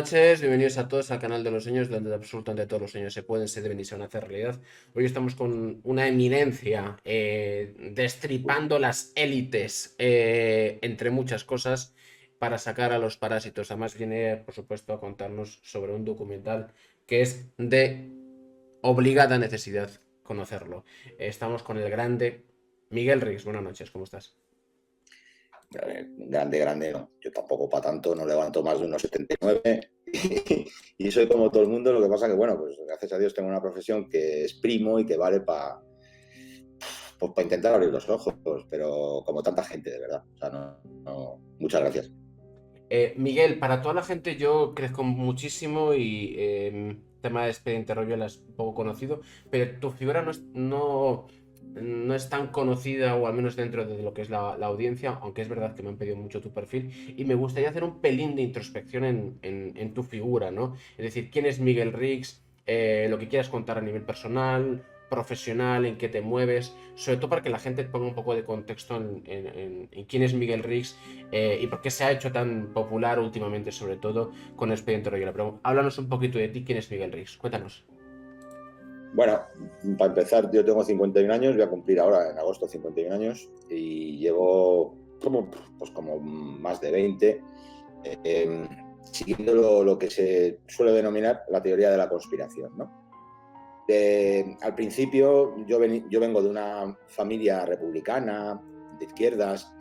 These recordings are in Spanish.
noches, bienvenidos a todos al canal de los sueños, donde absolutamente todos los sueños se pueden, se deben y se van a hacer realidad. Hoy estamos con una eminencia, destripando las élites, entre muchas cosas, para sacar a los parásitos. Además viene, por supuesto, a contarnos sobre un documental que es de obligada necesidad conocerlo. Estamos con el grande Miguel Rix. Buenas noches, ¿cómo estás? Grande, grande, no. Yo tampoco para tanto, no levanto más de unos 79 y soy como todo el mundo. Lo que pasa que, bueno, pues gracias a Dios tengo una profesión que es primo y que vale para pues, intentar abrir los ojos, pero como tanta gente, de verdad. O sea, muchas gracias. Miguel, para toda la gente yo crezco muchísimo y tema de Expediente Rollo es poco conocido, pero tu figura no es tan conocida, o al menos dentro de lo que es la audiencia, aunque es verdad que me han pedido mucho tu perfil, y me gustaría hacer un pelín de introspección en tu figura, ¿no? Es decir, ¿quién es Miguel Rix? Lo que quieras contar a nivel personal, profesional, en qué te mueves, sobre todo para que la gente ponga un poco de contexto en quién es Miguel Rix, y por qué se ha hecho tan popular últimamente, sobre todo con el Expediente Rollo. Pero háblanos un poquito de ti, quién es Miguel Rix, cuéntanos. Bueno, para empezar, yo tengo 51 años, voy a cumplir ahora en agosto 51 años y llevo como más de 20 siguiendo lo que se suele denominar la teoría de la conspiración, ¿no? Al principio yo vengo de una familia republicana, de izquierdas,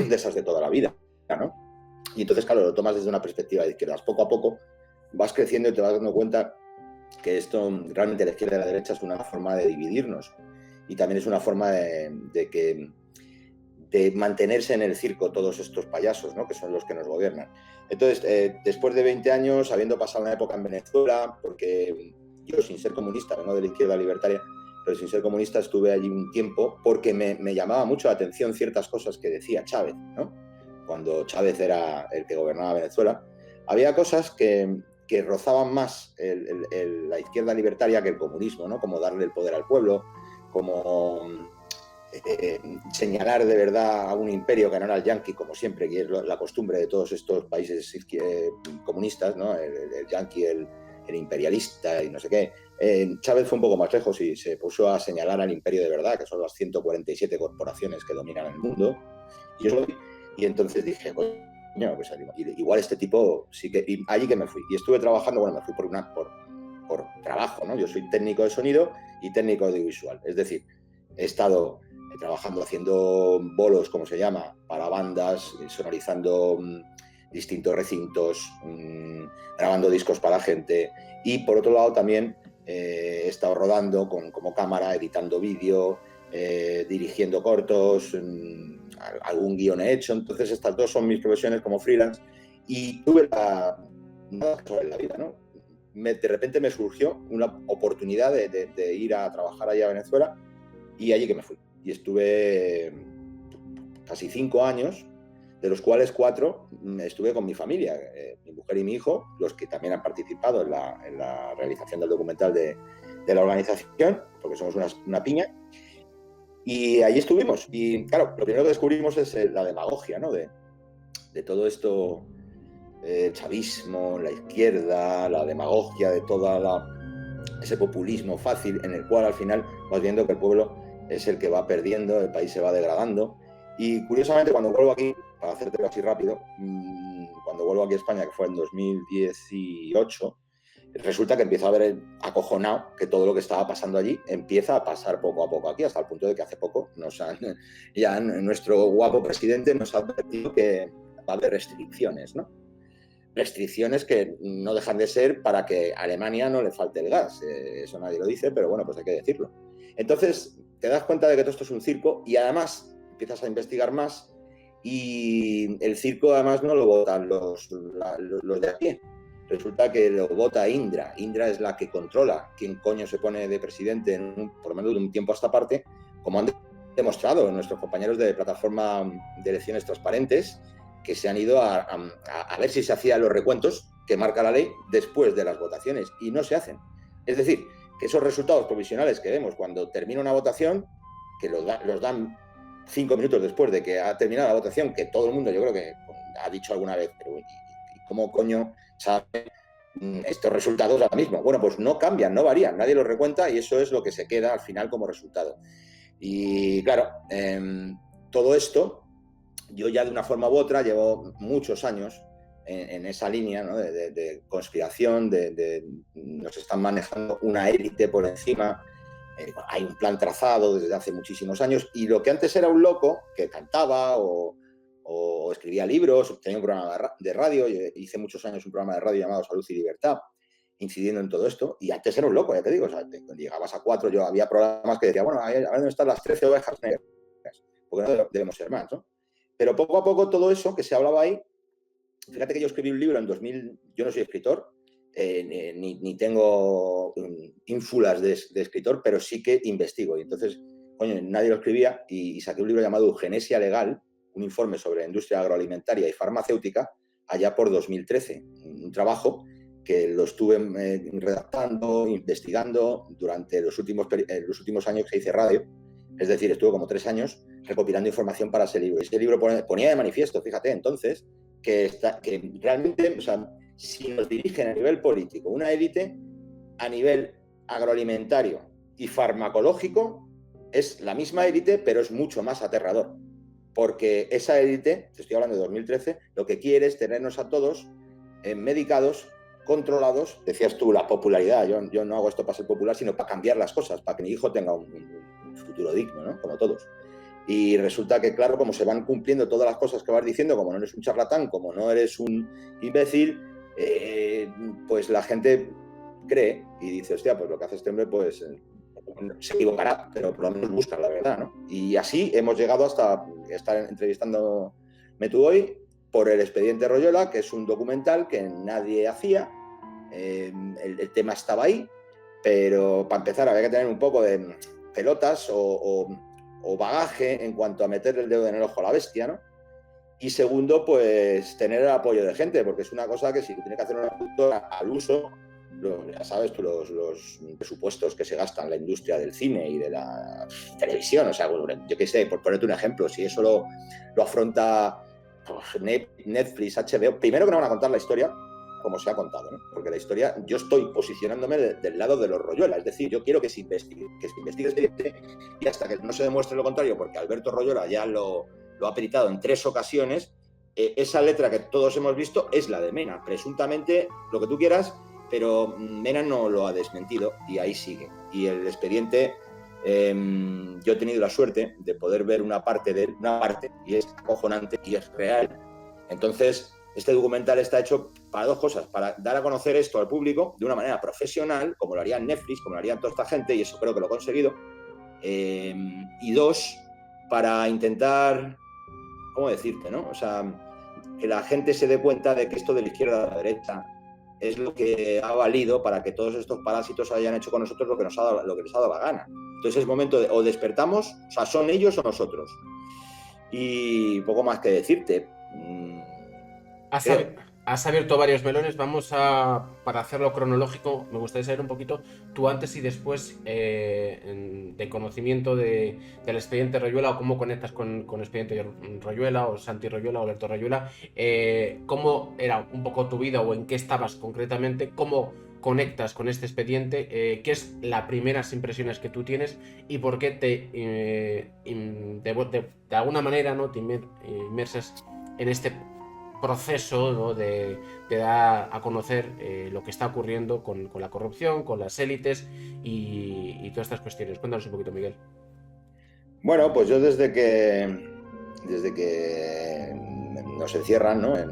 de esas de toda la vida, ¿no? Y entonces, claro, lo tomas desde una perspectiva de izquierdas. Poco a poco vas creciendo y te vas dando cuenta que esto, realmente la izquierda y la derecha, es una forma de dividirnos y también es una forma de mantenerse en el circo todos estos payasos, ¿no? Que son los que nos gobiernan. Entonces, después de 20 años, habiendo pasado una época en Venezuela, porque yo, sin ser comunista, vengo de la izquierda libertaria, pero sin ser comunista estuve allí un tiempo porque me llamaba mucho la atención ciertas cosas que decía Chávez, ¿no? Cuando Chávez era el que gobernaba Venezuela, había cosas que rozaban más la izquierda libertaria que el comunismo, ¿no? Como darle el poder al pueblo, como señalar de verdad a un imperio que no era el yanqui, como siempre, que es la costumbre de todos estos países comunistas, ¿no? El yanqui, el imperialista y no sé qué. Chávez fue un poco más lejos y se puso a señalar al imperio de verdad, que son las 147 corporaciones que dominan el mundo. Y entonces dije, pues igual este tipo sí que... Y allí que me fui. Y estuve trabajando, bueno, me fui por trabajo, ¿no? Yo soy técnico de sonido y técnico audiovisual. Es decir, he estado trabajando haciendo bolos, como se llama, para bandas, sonorizando distintos recintos, grabando discos para la gente. Y por otro lado también he estado rodando como cámara, editando vídeo, dirigiendo cortos, algún guión he hecho. Entonces estas dos son mis profesiones como freelance y tuve nada sobre la vida, ¿no? De repente me surgió una oportunidad de ir a trabajar allá a Venezuela y allí que me fui. Y estuve casi 5 años, de los cuales 4 estuve con mi familia, mi mujer y mi hijo, los que también han participado en la realización del documental de la organización, porque somos una piña. Y allí estuvimos. Y claro, lo primero que descubrimos es la demagogia, ¿no? De todo esto, el chavismo, la izquierda, la demagogia de ese populismo fácil en el cual al final vas viendo que el pueblo es el que va perdiendo, el país se va degradando. Y curiosamente, cuando vuelvo aquí, para hacértelo así rápido, cuando vuelvo aquí a España, que fue en 2018, resulta que empiezo a ver acojonado que todo lo que estaba pasando allí empieza a pasar poco a poco aquí, hasta el punto de que hace poco ya nuestro guapo presidente nos ha advertido que va a haber restricciones, ¿no? Restricciones que no dejan de ser para que a Alemania no le falte el gas. Eso nadie lo dice, pero bueno, pues hay que decirlo. Entonces, te das cuenta de que todo esto es un circo y además empiezas a investigar más y el circo además no lo votan los de a pie. Resulta que lo vota Indra. Indra es la que controla quién coño se pone de presidente, por lo menos de un tiempo a esta parte, como han demostrado nuestros compañeros de plataforma de elecciones transparentes, que se han ido a ver si se hacían los recuentos que marca la ley después de las votaciones, y no se hacen. Es decir, que esos resultados provisionales que vemos cuando termina una votación, que los dan 5 minutos después de que ha terminado la votación, que todo el mundo yo creo que ha dicho alguna vez, pero ¿y cómo coño sabe estos resultados ahora mismo. Bueno, pues no cambian, no varían, nadie los recuenta y eso es lo que se queda al final como resultado. Y claro, todo esto, yo ya de una forma u otra llevo muchos años en esa línea, ¿no? de conspiración, nos están manejando una élite por encima, hay un plan trazado desde hace muchísimos años y lo que antes era un loco que cantaba o escribía libros, tenía un programa de radio, yo hice muchos años un programa de radio llamado Salud y Libertad, incidiendo en todo esto, y antes era un loco, ya te digo, o sea, cuando llegabas a 4, yo había programas que decía, bueno, a ver dónde están las 13 ovejas negras, porque no debemos ser más, ¿no? Pero poco a poco todo eso que se hablaba ahí, fíjate que yo escribí un libro en 2000, yo no soy escritor, ni tengo ínfulas de escritor, pero sí que investigo, y entonces, coño, nadie lo escribía, y saqué un libro llamado Eugenesia Legal, un informe sobre la industria agroalimentaria y farmacéutica, allá por 2013, un trabajo que lo estuve redactando, investigando durante los últimos años que hice radio, es decir, estuve como 3 años recopilando información para ese libro. Ese libro ponía de manifiesto, fíjate, entonces, que realmente, o sea, si nos dirigen a nivel político una élite, a nivel agroalimentario y farmacológico, es la misma élite, pero es mucho más aterrador. Porque esa élite, te estoy hablando de 2013, lo que quiere es tenernos a todos medicados, controlados. Decías tú, la popularidad. Yo no hago esto para ser popular, sino para cambiar las cosas, para que mi hijo tenga un futuro digno, ¿no? Como todos. Y resulta que, claro, como se van cumpliendo todas las cosas que vas diciendo, como no eres un charlatán, como no eres un imbécil, pues la gente cree y dice, hostia, pues lo que hace este hombre, pues se equivocará, pero por lo menos busca la verdad, ¿no? Y así hemos llegado hasta estar entrevistándome tú hoy por El Expediente Royola, que es un documental que nadie hacía, el tema estaba ahí, pero para empezar había que tener un poco de pelotas o bagaje en cuanto a meter el dedo en el ojo a la bestia, ¿no? Y segundo, pues tener el apoyo de gente, porque es una cosa que si tiene que hacer una productora al uso, ya sabes tú los presupuestos que se gastan la industria del cine y de la televisión, o sea, yo qué sé, por ponerte un ejemplo, si eso lo afronta pues, Netflix, HBO, primero que no van a contar la historia como se ha contado, ¿no? Porque la historia, yo estoy posicionándome del lado de los Royola, es decir, yo quiero que se investigue y hasta que no se demuestre lo contrario, porque Alberto Royola ya lo ha peritado en 3 ocasiones, esa letra que todos hemos visto es la de Mena, presuntamente lo que tú quieras, pero Mena no lo ha desmentido y ahí sigue. Y el expediente, yo he tenido la suerte de poder ver una parte y es acojonante y es real. Entonces, este documental está hecho para 2 cosas, para dar a conocer esto al público de una manera profesional, como lo haría Netflix, como lo haría toda esta gente, y eso creo que lo he conseguido. Y 2, para intentar, ¿cómo decirte, no? O sea, que la gente se dé cuenta de que esto de la izquierda a la derecha es lo que ha valido para que todos estos parásitos hayan hecho con nosotros lo que les ha dado la gana. Entonces es momento de o despertamos, o sea, son ellos o nosotros. Y poco más que decirte. Has abierto varios melones. Para hacerlo cronológico, me gustaría saber un poquito tu antes y después de conocimiento del expediente Royuela, o cómo conectas con expediente Royuela o Santi Royuela o Alberto Royuela, cómo era un poco tu vida o en qué estabas concretamente, cómo conectas con este expediente, qué es las primeras impresiones que tú tienes y por qué de alguna manera, ¿no?, te inmersas en este proceso, ¿no?, de dar a conocer lo que está ocurriendo con la corrupción, con las élites y todas estas cuestiones. Cuéntanos un poquito, Miguel. Bueno, pues yo desde que nos encierran, ¿no?, en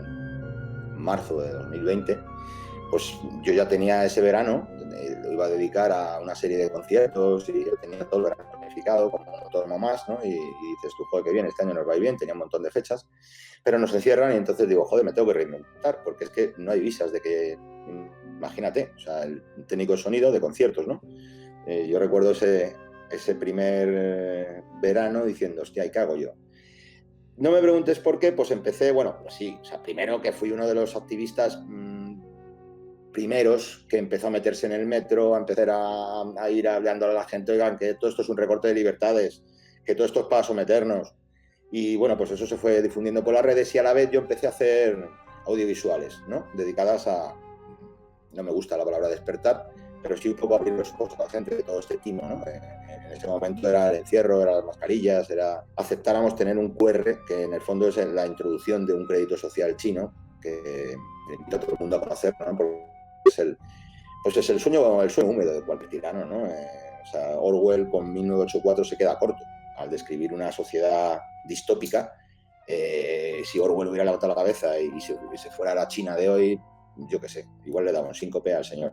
marzo de 2020, pues yo ya tenía ese verano, lo iba a dedicar a una serie de conciertos y yo tenía todo el verano planificado, como todo más, ¿no? Y dices tú, joder, qué bien, este año nos va a ir bien, tenía un montón de fechas, pero nos encierran y entonces digo, joder, me tengo que reinventar, porque es que no hay visas de que, imagínate, o sea, el técnico de sonido de conciertos, ¿no? Yo recuerdo ese primer verano diciendo, hostia, ¿y qué hago yo? No me preguntes por qué, pues empecé, bueno, pues sí, o sea, primero que fui uno de los activistas primeros que empezó a meterse en el metro, a empezar a ir hablando a la gente, oigan, que todo esto es un recorte de libertades, que todo esto es para someternos. Y bueno, pues eso se fue difundiendo por las redes y a la vez yo empecé a hacer audiovisuales, ¿no?, dedicadas a no me gusta la palabra despertar, pero sí un poco abrir los ojos a la gente de todo este timo, ¿no? En ese momento era el encierro, eran las mascarillas, era aceptáramos tener un QR, que en el fondo es la introducción de un crédito social chino, que invito a todo el mundo a conocer, ¿no? Porque es el sueño húmedo de cualquier tirano, ¿no? O sea, Orwell con 1984 se queda corto al describir una sociedad distópica. Si Orwell hubiera levantado la cabeza y se fuera a la China de hoy, yo qué sé, igual le daba un síncope al señor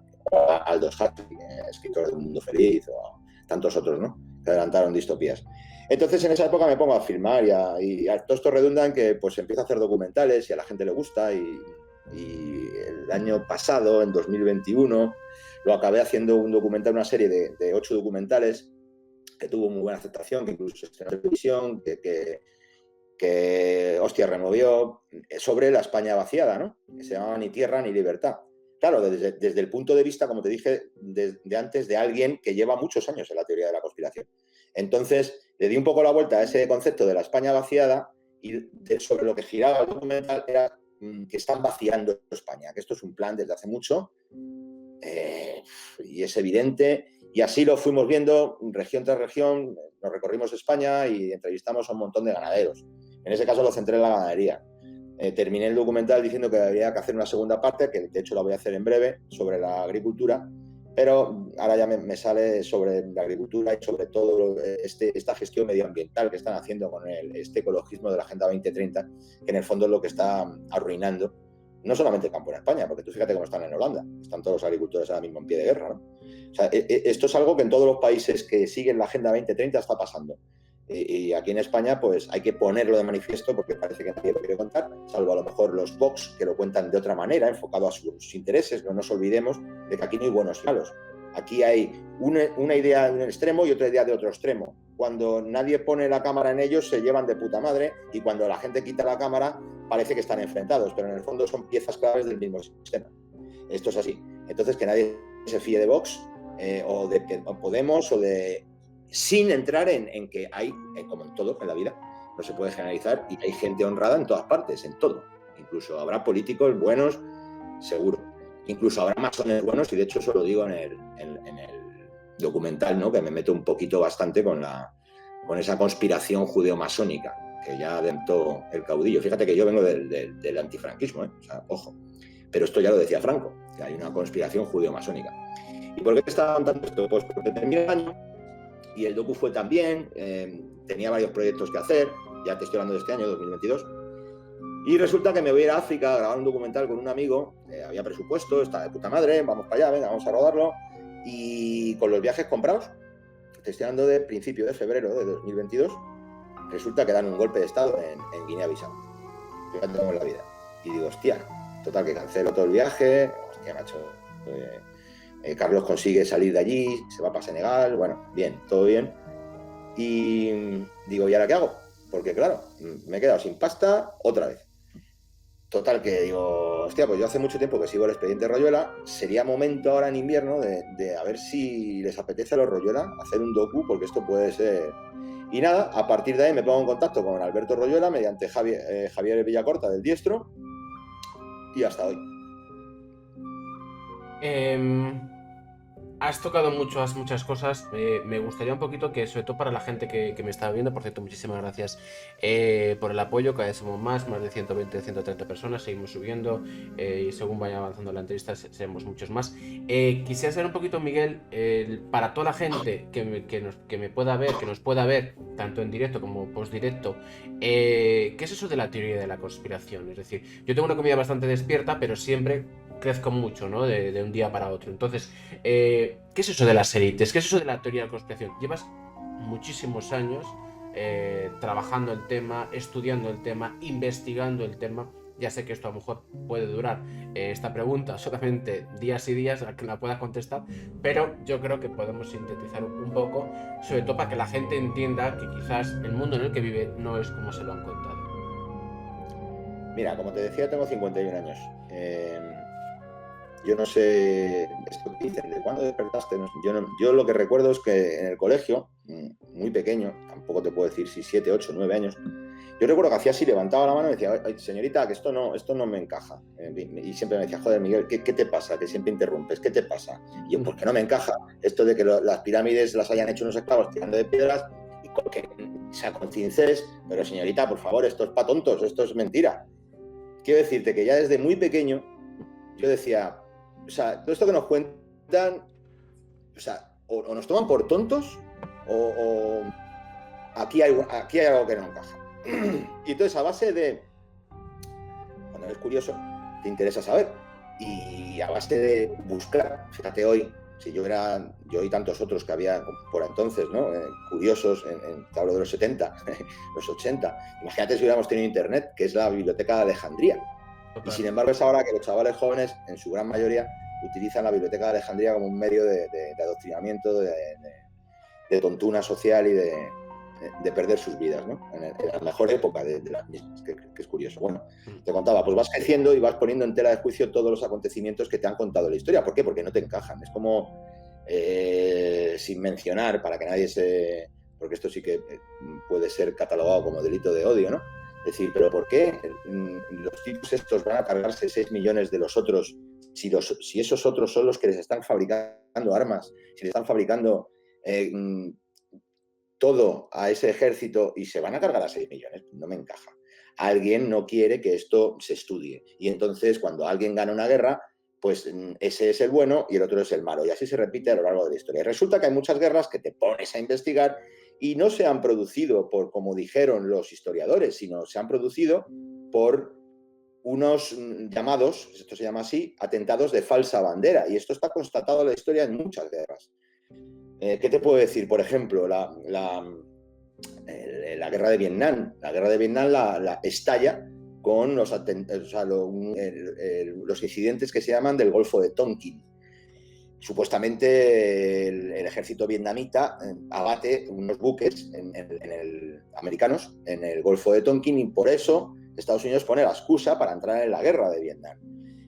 Aldous Huxley, escritor de Un Mundo Feliz, o tantos otros, ¿no? Que adelantaron distopías. Entonces, en esa época me pongo a filmar y todo esto redunda en que pues empiezo a hacer documentales y a la gente le gusta y el año pasado, en 2021, lo acabé haciendo un documental, una serie de 8 documentales que tuvo muy buena aceptación, que incluso se estrenó en televisión, que hostia removió, sobre la España vaciada, ¿no? Que se llamaba Ni Tierra ni Libertad. Claro, desde el punto de vista, como te dije de antes, de alguien que lleva muchos años en la teoría de la conspiración. Entonces, le di un poco la vuelta a ese concepto de la España vaciada y sobre lo que giraba el documental era que están vaciando España, que esto es un plan desde hace mucho y es evidente. Y así lo fuimos viendo región tras región, nos recorrimos España y entrevistamos a un montón de ganaderos. En ese caso lo centré en la ganadería. Terminé el documental diciendo que había que hacer una segunda parte, que de hecho la voy a hacer en breve, sobre la agricultura, pero ahora ya me sale sobre la agricultura y sobre todo esta gestión medioambiental que están haciendo con este ecologismo de la Agenda 2030, que en el fondo es lo que está arruinando no solamente el campo en España, porque tú fíjate cómo están en Holanda, están todos los agricultores ahora mismo en pie de guerra, ¿no? O sea, esto es algo que en todos los países que siguen la Agenda 2030 está pasando. Y aquí en España, pues hay que ponerlo de manifiesto porque parece que nadie lo quiere contar, salvo a lo mejor los Vox, que lo cuentan de otra manera, enfocado a sus intereses. No nos olvidemos de que aquí no hay buenos y malos. Aquí hay una idea de un extremo y otra idea de otro extremo. Cuando nadie pone la cámara en ellos, se llevan de puta madre, y cuando la gente quita la cámara, parece que están enfrentados, pero en el fondo son piezas claves del mismo sistema. Esto es así. Entonces, que nadie se fíe de Vox o de Podemos, sin entrar en que hay, como en todo en la vida, no se puede generalizar, y hay gente honrada en todas partes, en todo. Incluso habrá políticos buenos, seguro. Incluso habrá masones buenos, y de hecho eso lo digo en el documental, ¿no? Que me meto un poquito bastante con esa conspiración judeo-masónica que ya adentó el caudillo. Fíjate que yo vengo del antifranquismo, o sea, ojo. Pero esto ya lo decía Franco, que hay una conspiración judeo-masónica. ¿Y por qué te estaba contando esto? Pues porque terminé el año y el docu fue también, tenía varios proyectos que hacer, ya te estoy hablando de este año, 2022, y resulta que me voy a ir a África a grabar un documental con un amigo, había presupuesto, está de puta madre, vamos para allá, venga, vamos a rodarlo, y con los viajes comprados, te estoy hablando de principio de febrero de 2022, resulta que dan un golpe de estado en Guinea-Bissau. Fíjate cómo es la vida. Y digo, hostia, total que cancelo todo el viaje, hostia, macho, Carlos consigue salir de allí, se va para Senegal, bueno, bien, todo bien. Y digo, ¿y ahora qué hago? Porque claro, me he quedado sin pasta otra vez. Total que digo, hostia, pues yo hace mucho tiempo que sigo el expediente Royuela, sería momento ahora en invierno de a ver si les apetece a los Royuela hacer un docu, porque esto puede ser... Y nada, a partir de ahí me pongo en contacto con Alberto Royuela mediante Javier Villacorta del Diestro, y hasta hoy. Has tocado muchas cosas. Me gustaría un poquito que, sobre todo para la gente que me está viendo, por cierto, muchísimas gracias por el apoyo. Cada vez somos más de 120, 130 personas, seguimos subiendo y según vaya avanzando la entrevista seremos muchos más. Quisiera saber un poquito, Miguel, para toda la gente que me pueda ver, que nos pueda ver, tanto en directo como post directo, ¿qué es eso de la teoría de la conspiración? Es decir, yo tengo una comida bastante despierta, pero siempre crezco mucho, ¿no? De un día para otro. Entonces, ¿qué es eso de las élites? ¿Qué es eso de la teoría de la conspiración? Llevas muchísimos años trabajando el tema, estudiando el tema, investigando el tema. Ya sé que esto a lo mejor puede durar esta pregunta solamente días y días a que la puedas contestar, pero yo creo que podemos sintetizar un poco, sobre todo para que la gente entienda que quizás el mundo en el que vive no es como se lo han contado. Mira, como te decía, tengo 51 años. Yo no sé esto que dicen, ¿de cuándo despertaste? No sé. Yo lo que recuerdo es que en el colegio, muy pequeño, tampoco te puedo decir si 7, 8, 9 años, yo recuerdo que hacía así, levantaba la mano y decía, "Ay, señorita, que esto no me encaja". Y siempre me decía, joder, Miguel, ¿qué te pasa? Que siempre interrumpes, ¿qué te pasa? Y yo, ¿por qué no me encaja esto de que las pirámides las hayan hecho unos esclavos tirando de piedras y con cincés? Pero señorita, por favor, esto es para tontos, esto es mentira. Quiero decirte que ya desde muy pequeño yo decía, o sea, todo esto que nos cuentan, o sea, o nos toman por tontos o aquí hay algo que no encaja. Y entonces, a base de, cuando eres curioso, te interesa saber. Y a base de buscar, fíjate hoy, si yo y tantos otros que había por entonces, ¿no? Curiosos, te hablo de los 70, los 80. Imagínate si hubiéramos tenido internet, que es la Biblioteca de Alejandría. Total. Y sin embargo es ahora que los chavales jóvenes, en su gran mayoría, utilizan la Biblioteca de Alejandría como un medio de adoctrinamiento, de tontuna social y de perder sus vidas, ¿no? En la mejor época de las mismas, que es curioso. Bueno, te contaba, pues vas creciendo y vas poniendo en tela de juicio todos los acontecimientos que te han contado la historia. ¿Por qué? Porque no te encajan. Es como, sin mencionar, para que nadie porque esto sí que puede ser catalogado como delito de odio, ¿no? Es decir, ¿pero por qué los tipos estos van a cargarse 6 millones de los otros si esos otros son los que les están fabricando armas, si les están fabricando todo a ese ejército y se van a cargar a 6 millones? No me encaja. Alguien no quiere que esto se estudie. Y entonces, cuando alguien gana una guerra, pues ese es el bueno y el otro es el malo. Y así se repite a lo largo de la historia. Y resulta que hay muchas guerras que te pones a investigar y no se han producido por, como dijeron los historiadores, sino se han producido por unos llamados, esto se llama así, atentados de falsa bandera. Y esto está constatado en la historia en muchas guerras. ¿Qué te puedo decir? Por ejemplo, la guerra de Vietnam. La guerra de Vietnam la estalla con los incidentes que se llaman del Golfo de Tonkin. Supuestamente el ejército vietnamita abate unos buques americanos en el Golfo de Tonkin y por eso Estados Unidos pone la excusa para entrar en la guerra de Vietnam.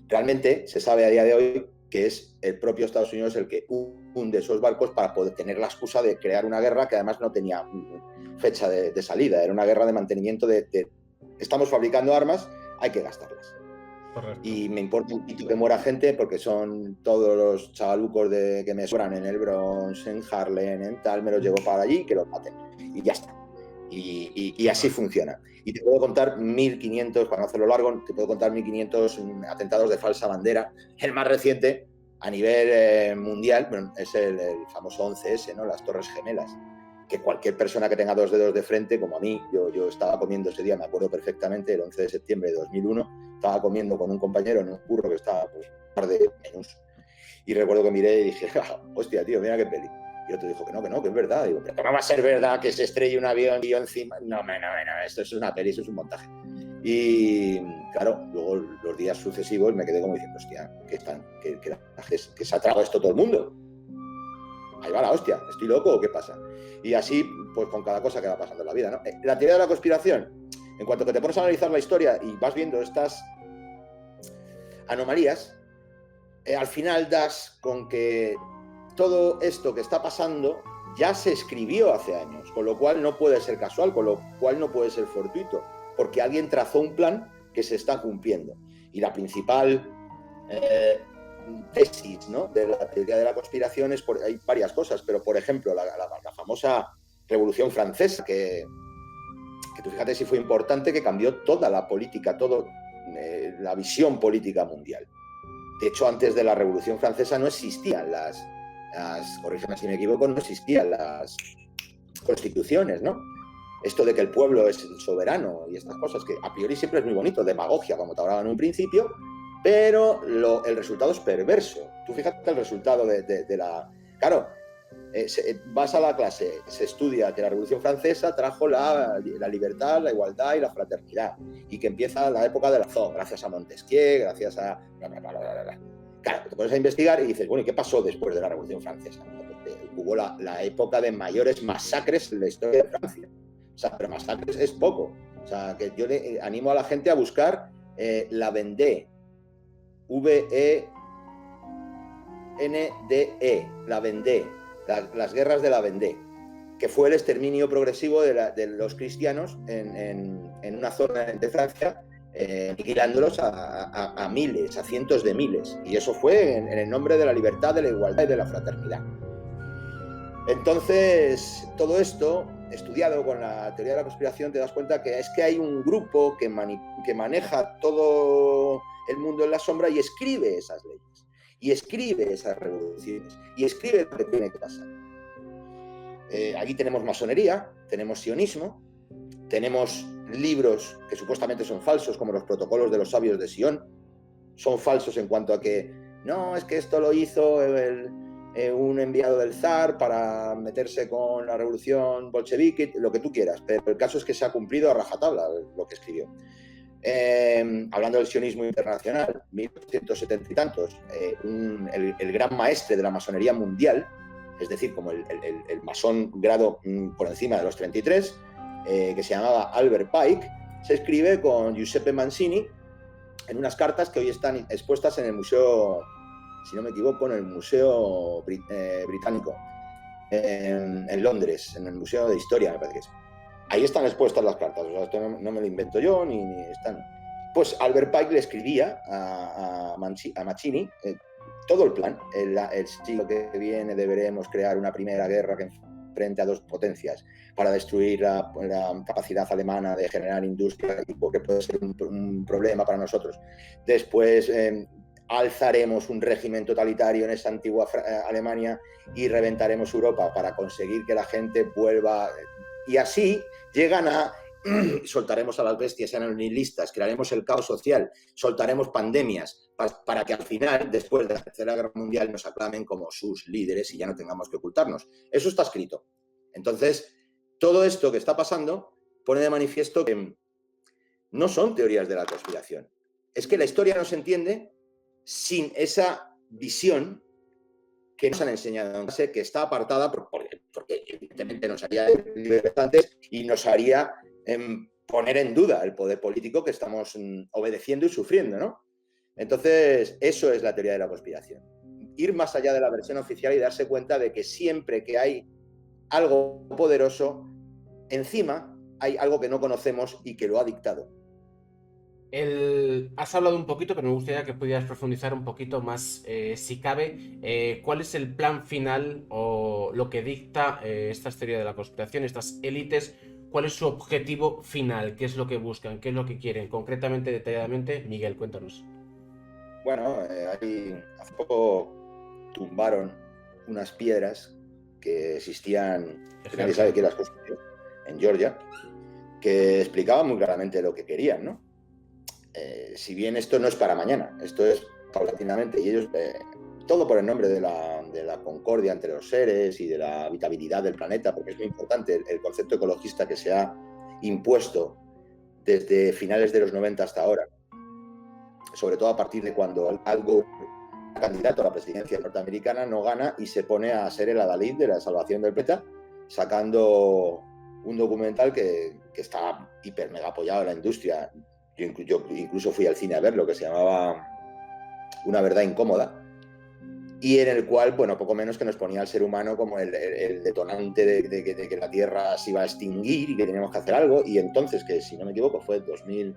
Realmente se sabe a día de hoy que es el propio Estados Unidos el que hunde esos barcos para poder tener la excusa de crear una guerra que además no tenía fecha de salida. Era una guerra de mantenimiento de estamos fabricando armas, hay que gastarlas. Correcto. Y me importa un pito que muera gente porque son todos los chavalucos que me sobran en el Bronx, en Harlem, en tal, me los llevo para allí y que los maten. Y ya está. Y así funciona. Y te puedo contar 1.500, para no hacerlo largo, te puedo contar 1.500 atentados de falsa bandera. El más reciente, a nivel mundial, bueno, es el famoso 11S, ¿no? Las Torres Gemelas. Que cualquier persona que tenga 2 dedos de frente, como a mí, yo estaba comiendo ese día, me acuerdo perfectamente, el 11 de septiembre de 2001, estaba comiendo con un compañero en un curro que estaba pues un par de menús. Y recuerdo que miré y dije, hostia, tío, mira qué peli. Y otro dijo que no, que es verdad. Digo, pero ¿cómo va a ser verdad que se estrelle un avión y yo encima? No, esto es una peli, eso es un montaje. Y claro, luego los días sucesivos me quedé como diciendo, hostia, que se ha tragado esto todo el mundo. Ahí va la hostia, ¿estoy loco o qué pasa? Y así, pues con cada cosa que va pasando en la vida, ¿no? La teoría de la conspiración, en cuanto que te pones a analizar la historia y vas viendo estas anomalías, al final das con que todo esto que está pasando ya se escribió hace años, con lo cual no puede ser casual, con lo cual no puede ser fortuito, porque alguien trazó un plan que se está cumpliendo. Y la principal tesis, ¿no?, de la teoría de la conspiración hay varias cosas, pero por ejemplo la famosa Revolución Francesa, que tú fíjate si fue importante, que cambió toda la política, la visión política mundial. De hecho, antes de la Revolución Francesa no existían corrígeme si me equivoco, no existían las constituciones, ¿no? Esto de que el pueblo es el soberano y estas cosas, que a priori siempre es muy bonito, demagogia, como te hablaba en un principio, pero el resultado es perverso. Tú fíjate el resultado de la... Claro, vas a la clase, se estudia que la Revolución Francesa trajo la libertad, la igualdad y la fraternidad, y que empieza la época de la razón, gracias a Montesquieu, gracias a... Claro, te pones a investigar y dices, bueno, ¿y qué pasó después de la Revolución Francesa? Hubo la época de mayores masacres en la historia de Francia. O sea, pero masacres es poco. O sea, que yo le animo a la gente a buscar la Vendée, Vendée, la Vendée, las guerras de la Vendée, que fue el exterminio progresivo de los cristianos en en una zona de Francia, aniquilándolos a miles, a cientos de miles. Y eso fue en el nombre de la libertad, de la igualdad y de la fraternidad. Entonces, todo esto, estudiado con la teoría de la conspiración, te das cuenta que es que hay un grupo que maneja todo el mundo en la sombra y escribe esas leyes, y escribe esas revoluciones, y escribe lo que tiene que pasar. Aquí tenemos masonería, tenemos sionismo, tenemos libros que supuestamente son falsos, como los protocolos de los sabios de Sion. Son falsos en cuanto a que, no, es que esto lo hizo un enviado del zar para meterse con la revolución bolchevique, lo que tú quieras, pero el caso es que se ha cumplido a rajatabla lo que escribió. Hablando del sionismo internacional, 1870 y tantos, el gran maestre de la masonería mundial, es decir, como el masón grado por encima de los 33, que se llamaba Albert Pike, se escribe con Giuseppe Mazzini en unas cartas que hoy están expuestas en el museo, si no me equivoco, en el Museo Británico, en Londres, en el Museo de Historia, me parece que es. Ahí están expuestas las cartas, o sea, esto no me lo invento yo, ni están. Pues Albert Pike le escribía a Mazzini todo el plan. El siglo que viene deberemos crear una primera guerra que frente a dos potencias para destruir la capacidad alemana de generar industria, porque puede ser un problema para nosotros. Después alzaremos un régimen totalitario en esa antigua Alemania y reventaremos Europa para conseguir que la gente vuelva. Y así llegan a soltaremos a las bestias, sean los nihilistas, crearemos el caos social, soltaremos pandemias para que al final, después de la Tercera Guerra Mundial, nos aclamen como sus líderes y ya no tengamos que ocultarnos. Eso está escrito. Entonces, todo esto que está pasando pone de manifiesto que no son teorías de la conspiración. Es que la historia no se entiende sin esa visión que nos han enseñado en clase, que está apartada porque evidentemente nos haría libertantes y nos haría poner en duda el poder político que estamos obedeciendo y sufriendo, ¿no? Entonces, eso es la teoría de la conspiración. Ir más allá de la versión oficial y darse cuenta de que siempre que hay algo poderoso, encima hay algo que no conocemos y que lo ha dictado. Has hablado un poquito, pero me gustaría que pudieras profundizar un poquito más, si cabe. ¿Cuál es el plan final o lo que dicta estas teorías de la conspiración, estas élites? ¿Cuál es su objetivo final? ¿Qué es lo que buscan? ¿Qué es lo que quieren? Concretamente, detalladamente, Miguel, cuéntanos. Bueno, hace poco tumbaron unas piedras que existían, que nadie sabe quién las construyó, en Georgia, que explicaban muy claramente lo que querían, ¿no? Si bien esto no es para mañana, esto es paulatinamente, y ellos, todo por el nombre de la concordia entre los seres y de la habitabilidad del planeta, porque es muy importante el concepto ecologista que se ha impuesto desde finales de los 90 hasta ahora, sobre todo a partir de cuando Al Gore, candidato a la presidencia norteamericana, no gana y se pone a ser el adalid de la salvación del planeta, sacando un documental que está hiper mega apoyado en la industria. Yo incluso fui al cine a verlo, que se llamaba Una verdad incómoda, y en el cual, bueno, poco menos que nos ponía al ser humano como el detonante de que la Tierra se iba a extinguir y que teníamos que hacer algo. Y entonces, que si no me equivoco fue 2000,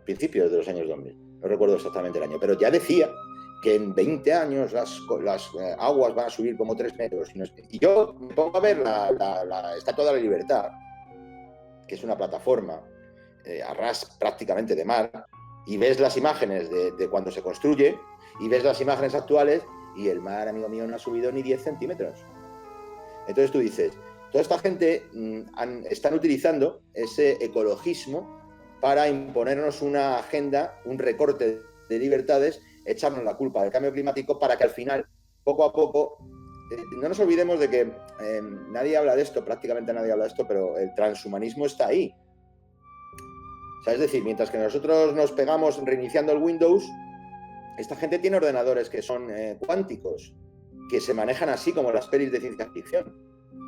principios de los años 2000, no recuerdo exactamente el año, pero ya decía que en 20 años las aguas van a subir como 3 metros. Y yo me pongo a ver la Estatua de la Libertad, que es una plataforma a ras prácticamente de mar, y ves las imágenes de cuando se construye y ves las imágenes actuales y el mar, amigo mío, no ha subido ni 10 centímetros. Entonces tú dices, toda esta gente están utilizando ese ecologismo para imponernos una agenda, un recorte de libertades, echarnos la culpa del cambio climático para que al final, poco a poco, no nos olvidemos de que nadie habla de esto, prácticamente nadie habla de esto, pero el transhumanismo está ahí. O sea, es decir, mientras que nosotros nos pegamos reiniciando el Windows, esta gente tiene ordenadores que son cuánticos, que se manejan así como las pelis de ciencia ficción.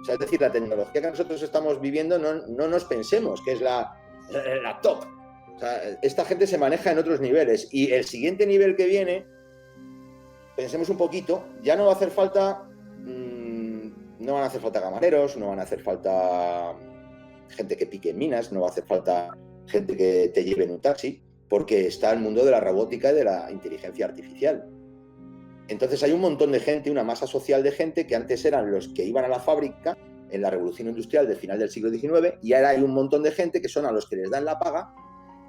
O sea, es decir, la tecnología que nosotros estamos viviendo no nos pensemos que es la top. O sea, esta gente se maneja en otros niveles y el siguiente nivel que viene, pensemos un poquito, ya no va a hacer falta, no van a hacer falta camareros, no van a hacer falta gente que pique en minas, no va a hacer falta gente que te lleve en un taxi, porque está el mundo de la robótica y de la inteligencia artificial. Entonces hay un montón de gente, una masa social de gente que antes eran los que iban a la fábrica en la revolución industrial del final del siglo XIX, y ahora hay un montón de gente que son a los que les dan la paga,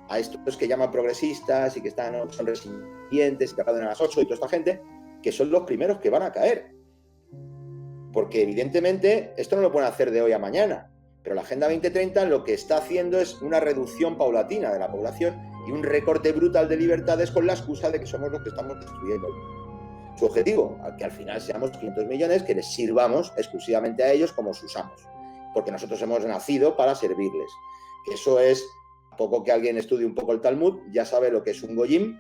a estos que llaman progresistas y que son resilientes y que aplauden a las 8 y toda esta gente, que son los primeros que van a caer. Porque evidentemente esto no lo pueden hacer de hoy a mañana, pero la Agenda 2030 lo que está haciendo es una reducción paulatina de la población y un recorte brutal de libertades con la excusa de que somos los que estamos destruyendo su objetivo, que al final seamos 500 millones que les sirvamos exclusivamente a ellos como sus amos, porque nosotros hemos nacido para servirles. Que eso es, a poco que alguien estudie un poco el Talmud, ya sabe lo que es un goyim,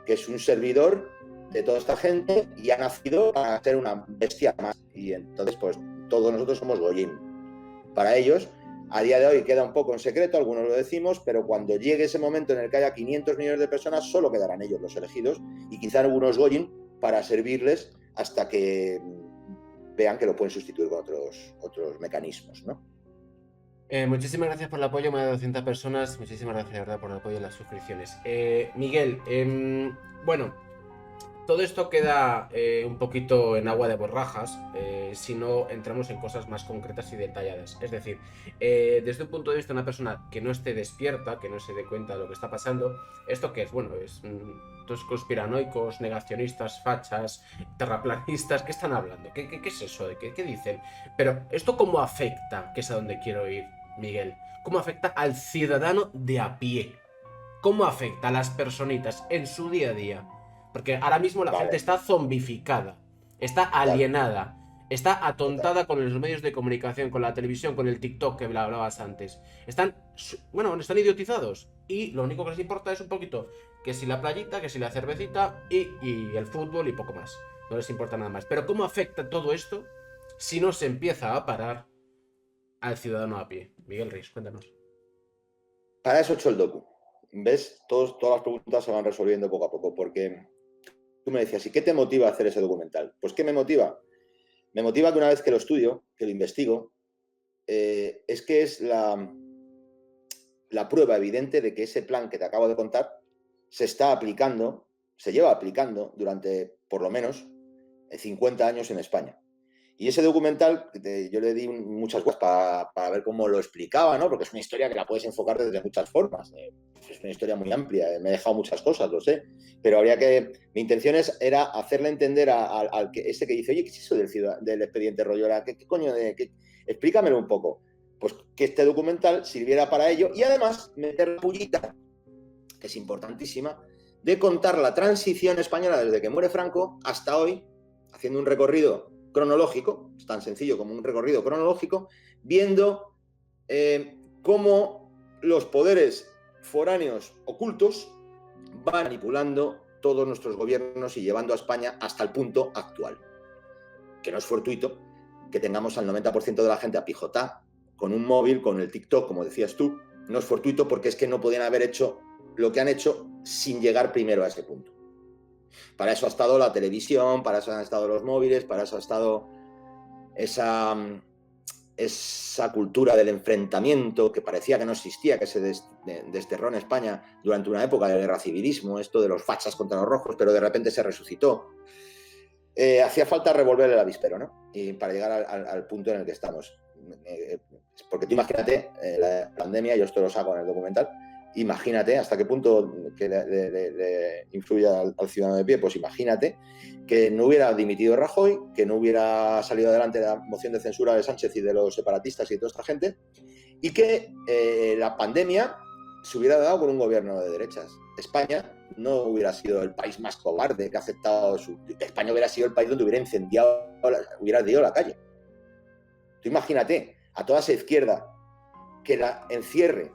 que es un servidor de toda esta gente y ha nacido para ser una bestia más. Y entonces, pues, todos nosotros somos goyim. Para ellos, a día de hoy queda un poco en secreto, algunos lo decimos, pero cuando llegue ese momento en el que haya 500 millones de personas, solo quedarán ellos los elegidos y quizá algunos goyim para servirles hasta que vean que lo pueden sustituir con otros mecanismos, ¿no? Muchísimas gracias por el apoyo, más de 200 personas. Muchísimas gracias, de verdad, por el apoyo y las suscripciones. Miguel, bueno, todo esto queda un poquito en agua de borrajas si no entramos en cosas más concretas y detalladas. Es decir, desde un punto de vista de una persona que no esté despierta, que no se dé cuenta de lo que está pasando, ¿esto qué es? Bueno, es estos conspiranoicos, negacionistas, fachas, terraplanistas, ¿qué están hablando? ¿Qué es eso? ¿Qué dicen? Pero, ¿esto cómo afecta? Que es a donde quiero ir, Miguel. ¿Cómo afecta al ciudadano de a pie? ¿Cómo afecta a las personitas en su día a día? Porque ahora mismo la gente está zombificada, está alienada, está atontada con los medios de comunicación, con la televisión, con el TikTok que hablabas antes. Están idiotizados. Y lo único que les importa es un poquito que si la playita, que si la cervecita y el fútbol y poco más. No les importa nada más. Pero ¿cómo afecta todo esto si no se empieza a parar al ciudadano a pie? Miguel Reis, cuéntanos. Para eso he hecho el docu. ¿Ves? Todas las preguntas se van resolviendo poco a poco, porque tú me decías, ¿y qué te motiva a hacer ese documental? Pues ¿qué me motiva? Me motiva que una vez que lo estudio, que lo investigo, es que es la prueba evidente de que ese plan que te acabo de contar se está aplicando, se lleva aplicando durante por lo menos 50 años en España. Y ese documental, yo le di muchas vueltas para ver cómo lo explicaba, ¿no? Porque es una historia que la puedes enfocar desde muchas formas. Es una historia muy amplia, me he dejado muchas cosas, lo sé. Pero mi intención era hacerle entender al que ese que dice, oye, ¿qué es eso del expediente Royola? ¿Qué coño explícamelo un poco. Pues que este documental sirviera para ello y además meter la pullita, que es importantísima, de contar la transición española desde que muere Franco hasta hoy, haciendo un recorrido cronológico, es tan sencillo como un recorrido cronológico, viendo cómo los poderes foráneos ocultos van manipulando todos nuestros gobiernos y llevando a España hasta el punto actual. Que no es fortuito que tengamos al 90% de la gente a pijotá, con un móvil, con el TikTok, como decías tú. No es fortuito porque es que no podían haber hecho lo que han hecho sin llegar primero a ese punto. Para eso ha estado la televisión, para eso han estado los móviles, para eso ha estado esa cultura del enfrentamiento que parecía que no existía, que se desterró en España durante una época del guerra civilismo, esto de los fachas contra los rojos, pero de repente se resucitó. Hacía falta revolver el avispero, ¿no? Y para llegar al punto en el que estamos. Porque tú imagínate, la pandemia, yo esto lo saco en el documental, imagínate hasta qué punto que le influye al ciudadano de pie. Pues imagínate que no hubiera dimitido Rajoy, que no hubiera salido adelante la moción de censura de Sánchez y de los separatistas y de toda esta gente, y que la pandemia se hubiera dado con un gobierno de derechas. España no hubiera sido el país más cobarde que ha aceptado España hubiera sido el país donde hubiera incendiado, hubiera ardido la calle. Tú imagínate a toda esa izquierda que la encierre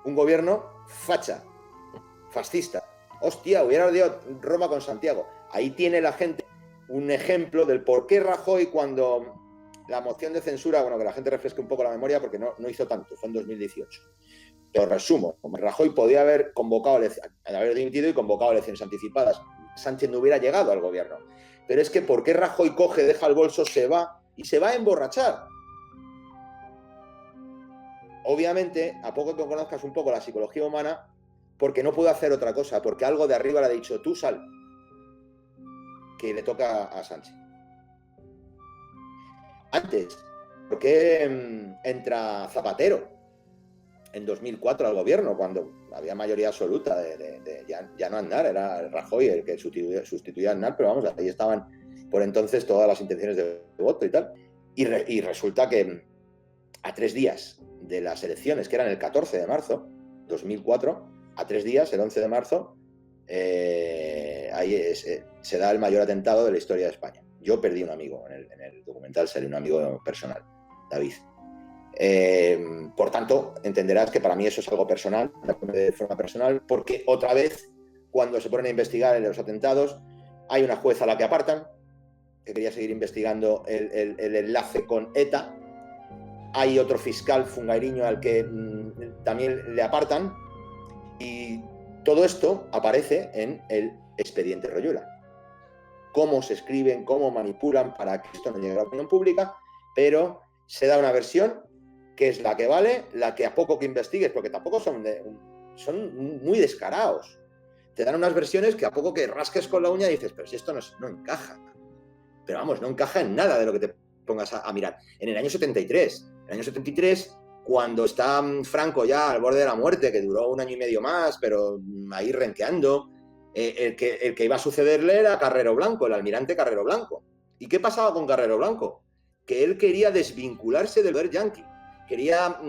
un gobierno facha, fascista. Hostia, hubiera ardido Roma con Santiago. Ahí tiene la gente un ejemplo del por qué Rajoy, cuando la moción de censura, bueno, que la gente refresque un poco la memoria porque no hizo tanto, fue en 2018. Pero resumo, Rajoy podía haber haber dimitido y convocado elecciones anticipadas. Sánchez no hubiera llegado al gobierno. Pero es que ¿por qué Rajoy coge, deja el bolso, se va y se va a emborrachar? obviamente, a poco que conozcas un poco la psicología humana, porque no puedo hacer otra cosa, porque algo de arriba le ha dicho, tú sal, que le toca a Sánchez. Antes, ¿por qué entra Zapatero en 2004 al gobierno, cuando había mayoría absoluta de ya no Aznar, era Rajoy el que sustituía a Aznar, pero vamos, ahí estaban por entonces todas las intenciones de voto y tal. Y resulta que a 3 días de las elecciones, que eran el 14 de marzo 2004, a 3 días, el 11 de marzo, se da el mayor atentado de la historia de España. Yo perdí un amigo en el documental, sale un amigo personal, David. Por tanto, entenderás que para mí eso es algo personal, de forma personal, porque otra vez, cuando se ponen a investigar en los atentados, hay una jueza a la que apartan, que quería seguir investigando el enlace con ETA. Hay otro fiscal, Fungairiño, al que también le apartan. Y todo esto aparece en el expediente Royuela. Cómo se escriben, cómo manipulan para que esto no llegue a la opinión pública, pero se da una versión que es la que vale, la que a poco que investigues, porque tampoco son muy descarados. Te dan unas versiones que a poco que rasques con la uña dices, pero si esto no encaja. Pero vamos, no encaja en nada de lo que te pongas a mirar. En el año 73, cuando está Franco ya al borde de la muerte, que duró 1 año y medio más, pero ahí renqueando, el que iba a sucederle era Carrero Blanco, el almirante Carrero Blanco. ¿Y qué pasaba con Carrero Blanco? Que él quería desvincularse del poder yanqui, quería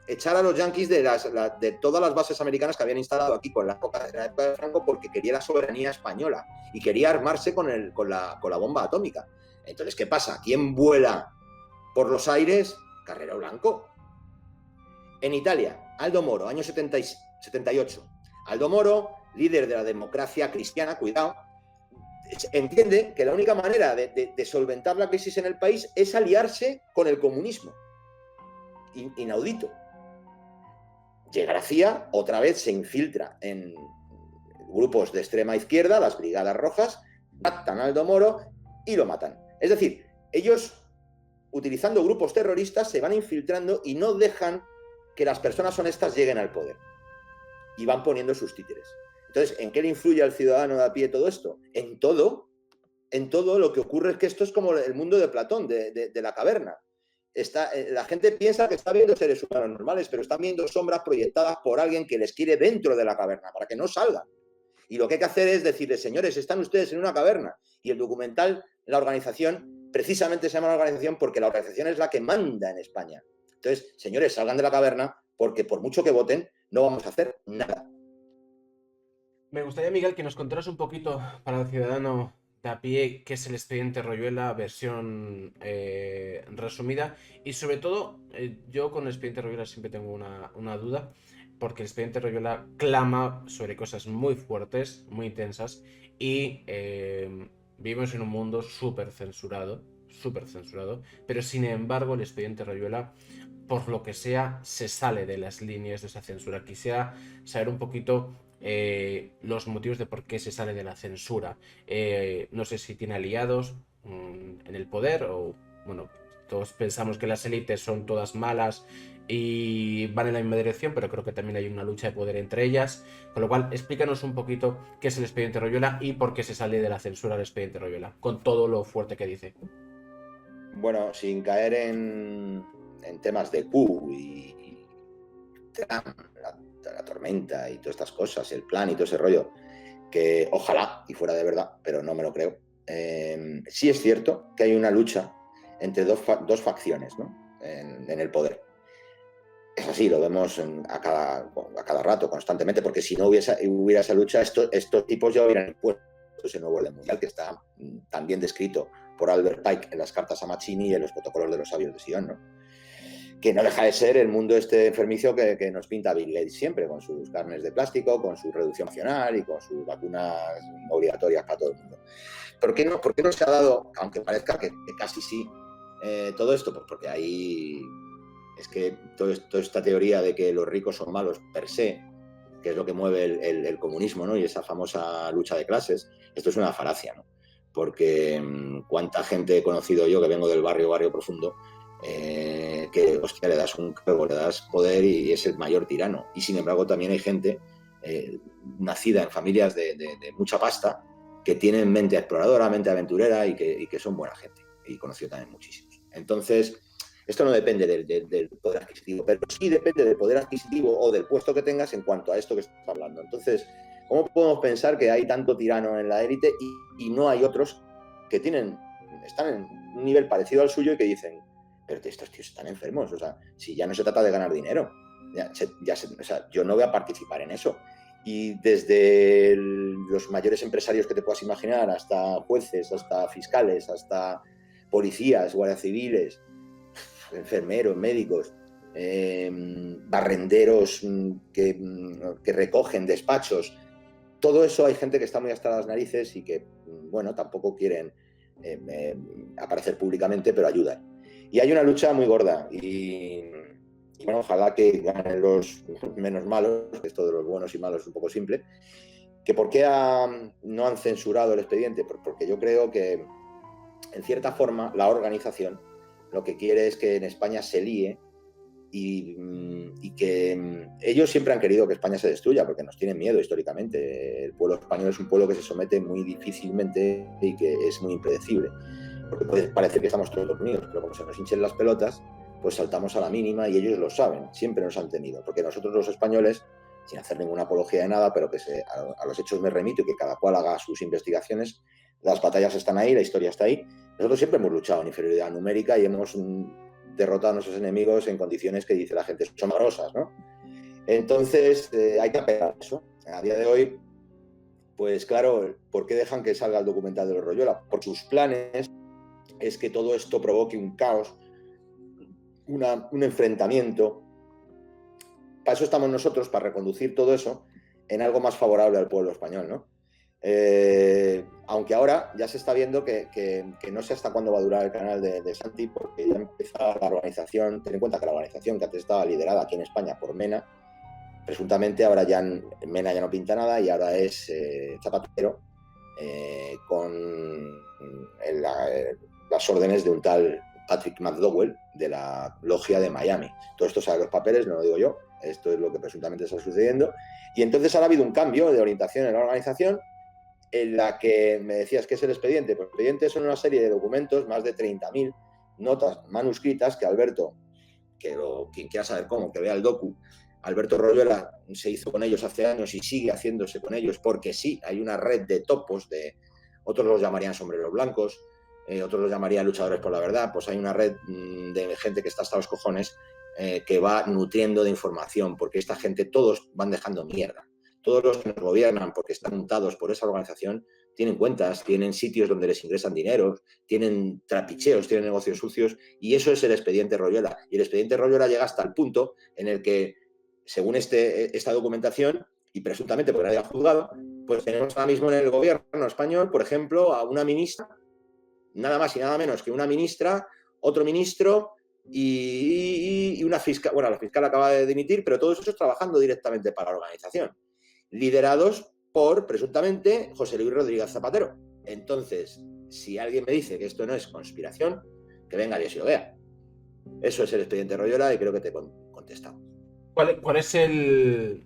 echar a los yanquis de todas las bases americanas que habían instalado aquí con la época de Franco, porque quería la soberanía española y quería armarse con la bomba atómica. Entonces, ¿qué pasa? ¿Quién vuela por los aires? Carrero Blanco. En Italia, Aldo Moro, año 78. Aldo Moro, líder de la democracia cristiana, cuidado, entiende que la única manera de solventar la crisis en el país es aliarse con el comunismo. Inaudito. García otra vez se infiltra en grupos de extrema izquierda, las Brigadas Rojas, matan a Aldo Moro y lo matan. Es decir, ellos, utilizando grupos terroristas, se van infiltrando y no dejan que las personas honestas lleguen al poder. Y van poniendo sus títeres. Entonces, ¿en qué le influye al ciudadano de a pie todo esto? En todo. Lo que ocurre es que esto es como el mundo de Platón, de la caverna. La gente piensa que está viendo seres humanos normales, pero están viendo sombras proyectadas por alguien que les quiere dentro de la caverna, para que no salgan. Y lo que hay que hacer es decirles, señores, están ustedes en una caverna. Y el documental, la organización, precisamente se llama la organización porque la organización es la que manda en España. Entonces, señores, salgan de la caverna porque por mucho que voten, no vamos a hacer nada. Me gustaría, Miguel, que nos contaras un poquito para el ciudadano de a pie qué es el expediente Royuela, versión resumida. Y sobre todo, yo con el expediente Royuela siempre tengo una duda, porque el expediente Royuela clama sobre cosas muy fuertes, muy intensas, y vivimos en un mundo súper censurado, pero sin embargo el expediente Royuela, por lo que sea, se sale de las líneas de esa censura. Quisiera saber un poquito los motivos de por qué se sale de la censura. No sé si tiene aliados en el poder o, bueno, todos pensamos que las élites son todas malas y van en la misma dirección, pero creo que también hay una lucha de poder entre ellas. Con lo cual, explícanos un poquito qué es el expediente Royuela y por qué se sale de la censura del expediente Royuela, con todo lo fuerte que dice. Bueno, sin caer en temas de Q y Trump, la tormenta y todas estas cosas, el plan y todo ese rollo, que ojalá y fuera de verdad, pero no me lo creo. Sí es cierto que hay una lucha entre dos facciones, ¿no? en el poder. Es así, lo vemos a cada rato, constantemente, porque si no hubiera esa lucha, estos tipos ya hubieran impuesto ese nuevo orden mundial que está tan bien descrito por Albert Pike en las cartas a Mazzini y en los protocolos de los sabios de Sion, ¿no? Que no deja de ser el mundo este enfermicio que nos pinta Bill Gates siempre, con sus carnes de plástico, con su reducción nacional y con sus vacunas obligatorias para todo el mundo. ¿Por qué no se ha dado, aunque parezca que casi sí, todo esto? Pues porque ahí es que toda esta teoría de que los ricos son malos per se, que es lo que mueve el comunismo, ¿no? Y esa famosa lucha de clases, esto es una falacia, ¿no? Porque cuánta gente he conocido yo que vengo del barrio profundo, que, hostia, le das un cargo, le das poder y es el mayor tirano. Y sin embargo también hay gente nacida en familias de mucha pasta que tienen mente exploradora, mente aventurera y que son buena gente. Y conocido también muchísimos. Entonces, esto no depende del poder adquisitivo, pero sí depende del poder adquisitivo o del puesto que tengas en cuanto a esto que estás hablando. Entonces, ¿cómo podemos pensar que hay tanto tirano en la élite y no hay otros que están en un nivel parecido al suyo y que dicen, pero estos tíos están enfermos? O sea, si ya no se trata de ganar dinero, o sea, yo no voy a participar en eso. Y desde los mayores empresarios que te puedas imaginar, hasta jueces, hasta fiscales, hasta policías, guardias civiles, enfermeros, médicos, barrenderos que recogen despachos, todo eso hay gente que está muy hasta las narices y que, bueno, tampoco quieren aparecer públicamente, pero ayudan. Y hay una lucha muy gorda y bueno, ojalá que ganen los menos malos, que esto de los buenos y malos es un poco simple. ¿Que por qué no han censurado el expediente? Porque yo creo que, en cierta forma, la organización lo que quiere es que en España se líe y que ellos siempre han querido que España se destruya porque nos tienen miedo históricamente. El pueblo español es un pueblo que se somete muy difícilmente y que es muy impredecible. Porque puede parecer que estamos todos unidos, pero como se nos hinchen las pelotas, pues saltamos a la mínima y ellos lo saben, siempre nos han tenido. Porque nosotros los españoles, sin hacer ninguna apología de nada, pero que a los hechos me remito y que cada cual haga sus investigaciones, las batallas están ahí, la historia está ahí. Nosotros siempre hemos luchado en inferioridad numérica y hemos derrotado a nuestros enemigos en condiciones que dice la gente son amorosas, ¿no? Entonces hay que apelar a eso. A día de hoy, pues claro, ¿por qué dejan que salga el documental de los Royola? Por sus planes es que todo esto provoque un caos, un enfrentamiento. Para eso estamos nosotros, para reconducir todo eso en algo más favorable al pueblo español, ¿no? Aunque ahora ya se está viendo que no sé hasta cuándo va a durar el canal de Santi, porque ya empieza la organización. Ten en cuenta que la organización que antes estaba liderada aquí en España por Mena, presuntamente ahora ya Mena ya no pinta nada y ahora es Zapatero con las órdenes de un tal Patrick McDowell de la logia de Miami. Todo esto sale en los papeles, no lo digo yo, esto es lo que presuntamente está sucediendo. Y entonces ahora ha habido un cambio de orientación en la organización en la que me decías que es el expediente. Pues el expediente son una serie de documentos, más de 30.000 notas manuscritas que Alberto, quien quiera saber cómo, que vea el docu, Alberto Royola se hizo con ellos hace años y sigue haciéndose con ellos porque sí, hay una red de topos, otros los llamarían sombreros blancos, otros los llamarían luchadores por la verdad, pues hay una red de gente que está hasta los cojones que va nutriendo de información, porque esta gente todos van dejando mierda. Todos los que nos gobiernan, porque están untados por esa organización, tienen cuentas, tienen sitios donde les ingresan dinero, tienen trapicheos, tienen negocios sucios, y eso es el expediente Royola. Y el expediente Royola llega hasta el punto en el que, según esta documentación, y presuntamente porque nadie ha juzgado, pues tenemos ahora mismo en el gobierno español, por ejemplo, a una ministra, nada más y nada menos que una ministra, otro ministro y una fiscal. Bueno, la fiscal acaba de dimitir, pero todos esos trabajando directamente para la organización, liderados por, presuntamente, José Luis Rodríguez Zapatero. Entonces, si alguien me dice que esto no es conspiración, que venga Dios y lo vea. Eso es el expediente Royola y creo que te he contestado. ¿Cuál es el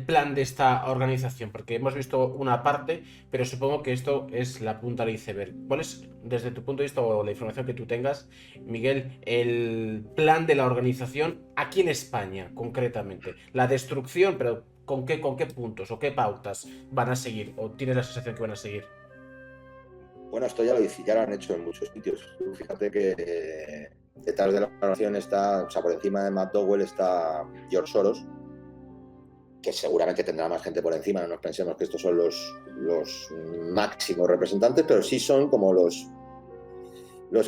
plan de esta organización? Porque hemos visto una parte, pero supongo que esto es la punta del iceberg. ¿Cuál es, desde tu punto de vista o la información que tú tengas, Miguel, el plan de la organización aquí en España, concretamente? La destrucción, pero ¿con qué puntos o qué pautas van a seguir? ¿O tienes la sensación que van a seguir? Bueno, esto ya lo han hecho en muchos sitios. Fíjate que detrás de la organización está, o sea, por encima de McDowell está George Soros, que seguramente tendrá más gente por encima, no nos pensemos que estos son los máximos representantes, pero sí son como los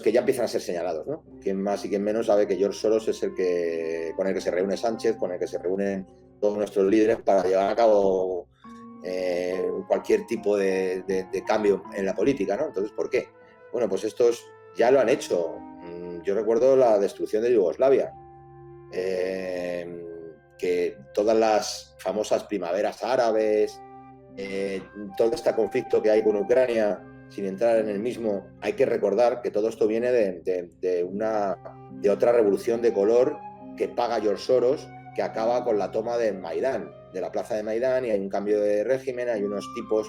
que ya empiezan a ser señalados, ¿no? Quien más y quien menos sabe que George Soros es con el que se reúne Sánchez, con el que se reúnen todos nuestros líderes para llevar a cabo cualquier tipo de cambio en la política, ¿no? Entonces, ¿por qué? Bueno, pues estos ya lo han hecho. Yo recuerdo la destrucción de Yugoslavia, que todas las famosas primaveras árabes, todo este conflicto que hay con Ucrania, sin entrar en el mismo, hay que recordar que todo esto viene de una de otra revolución de color que paga George Soros, que acaba con la toma de Maidán, de la plaza de Maidán, y hay un cambio de régimen, hay unos tipos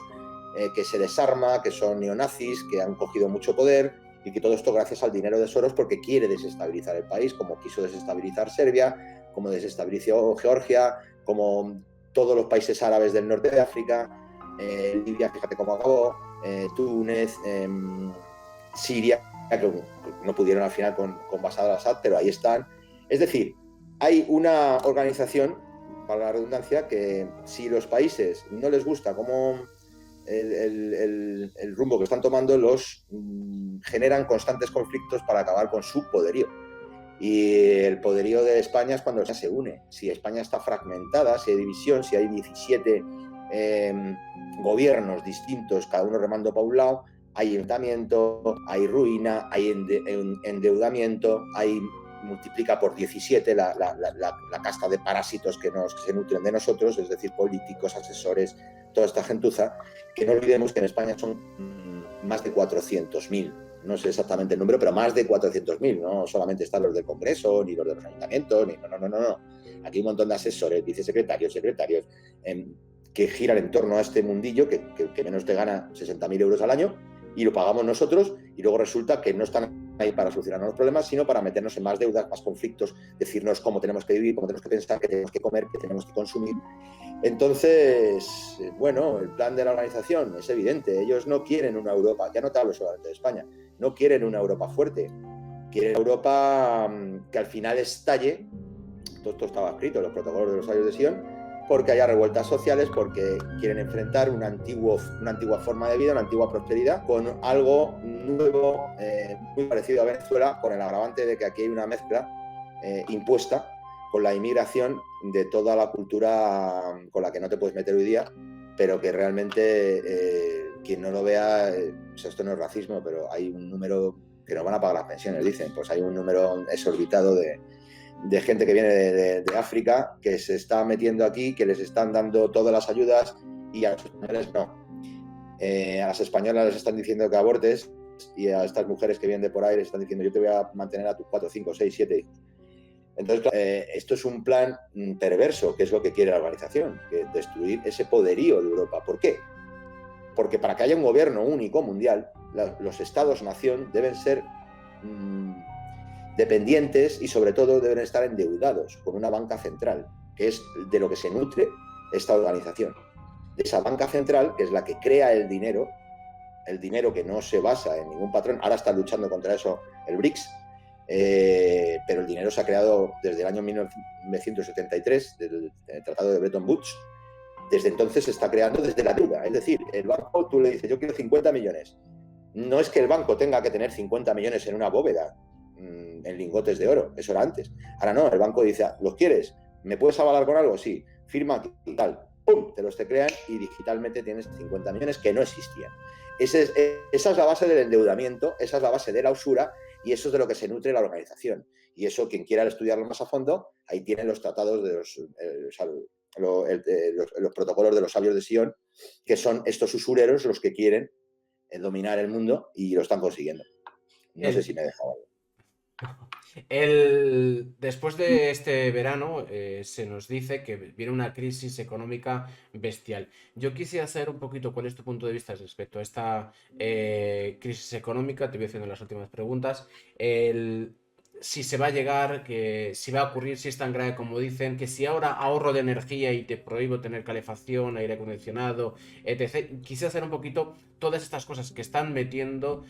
que se desarma, que son neonazis, que han cogido mucho poder, y que todo esto gracias al dinero de Soros, porque quiere desestabilizar el país, como quiso desestabilizar Serbia, como desestabilizó Georgia, como todos los países árabes del norte de África, Libia, fíjate cómo acabó, Túnez, Siria, que no pudieron al final con Bashar al-Assad, pero ahí están. Es decir, hay una organización, para la redundancia, que si los países no les gusta cómo el rumbo que están tomando, los generan constantes conflictos para acabar con su poderío. Y el poderío de España es cuando se une. Si España está fragmentada, si hay división, si hay 17 gobiernos distintos, cada uno remando para un lado, hay endeudamiento, hay ruina, hay endeudamiento, hay multiplica por 17 la casta de parásitos que se nutren de nosotros, es decir, políticos, asesores, toda esta gentuza, que no olvidemos que en España son más de 400.000, no sé exactamente el número, pero más de 400.000, no solamente están los del Congreso, ni los de los ayuntamientos, ni no. Aquí hay un montón de asesores, vicesecretarios, secretarios, que giran en torno a este mundillo que menos te gana 60.000 euros al año, y lo pagamos nosotros, y luego resulta que no están ahí para solucionar los problemas, sino para meternos en más deudas, más conflictos, decirnos cómo tenemos que vivir, cómo tenemos que pensar, qué tenemos que comer, qué tenemos que consumir. Entonces, bueno, el plan de la organización es evidente. Ellos no quieren una Europa, ya no te hablo solamente de España, no quieren una Europa fuerte, quieren una Europa que al final estalle. Todo esto estaba escrito en los protocolos de los Sabios de Sion, porque haya revueltas sociales, porque quieren enfrentar una antigua forma de vida, una antigua prosperidad, con algo nuevo, muy parecido a Venezuela, con el agravante de que aquí hay una mezcla impuesta con la inmigración de toda la cultura con la que no te puedes meter hoy día, pero que realmente quien no lo vea, o sea, esto no es racismo, pero hay un número que nos van a pagar las pensiones, dicen, pues hay un número exorbitado de gente que viene de África, que se está metiendo aquí, que les están dando todas las ayudas, y a los españoles no. A las españolas les están diciendo que abortes, y a estas mujeres que vienen de por ahí les están diciendo: yo te voy a mantener a tus 4, 5, 6, 7 hijos. Entonces, esto es un plan perverso, que es lo que quiere la organización, que destruir ese poderío de Europa. ¿Por qué? Porque para que haya un gobierno único mundial, los estados-nación deben ser dependientes, y sobre todo deben estar endeudados con una banca central, que es de lo que se nutre esta organización. De esa banca central, que es la que crea el dinero que no se basa en ningún patrón. Ahora está luchando contra eso el BRICS, pero el dinero se ha creado desde el año 1973, del Tratado de Bretton Woods. Desde entonces se está creando desde la deuda. Es decir, el banco, tú le dices: yo quiero 50 millones. No es que el banco tenga que tener 50 millones en una bóveda, en lingotes de oro, eso era antes. Ahora no, el banco dice: ¿los quieres? ¿Me puedes avalar con algo? Sí, firma aquí y tal. ¡Pum! Te los te crean, y digitalmente tienes 50 millones que no existían. Esa es la base del endeudamiento, esa es la base de la usura, y eso es de lo que se nutre la organización. Y eso, quien quiera estudiarlo más a fondo, ahí tienen los tratados de los protocolos de los Sabios de Sion, que son estos usureros los que quieren dominar el mundo, y lo están consiguiendo. No sé si me he dejado algo. Después de este verano se nos dice que viene una crisis económica bestial. Yo quisiera saber un poquito cuál es tu punto de vista respecto a esta crisis económica. Te voy haciendo las últimas preguntas. Si se va a llegar, si va a ocurrir, si es tan grave como dicen, que si ahora ahorro de energía y te prohíbo tener calefacción, aire acondicionado, etc. Quisiera saber un poquito todas estas cosas que están metiendo,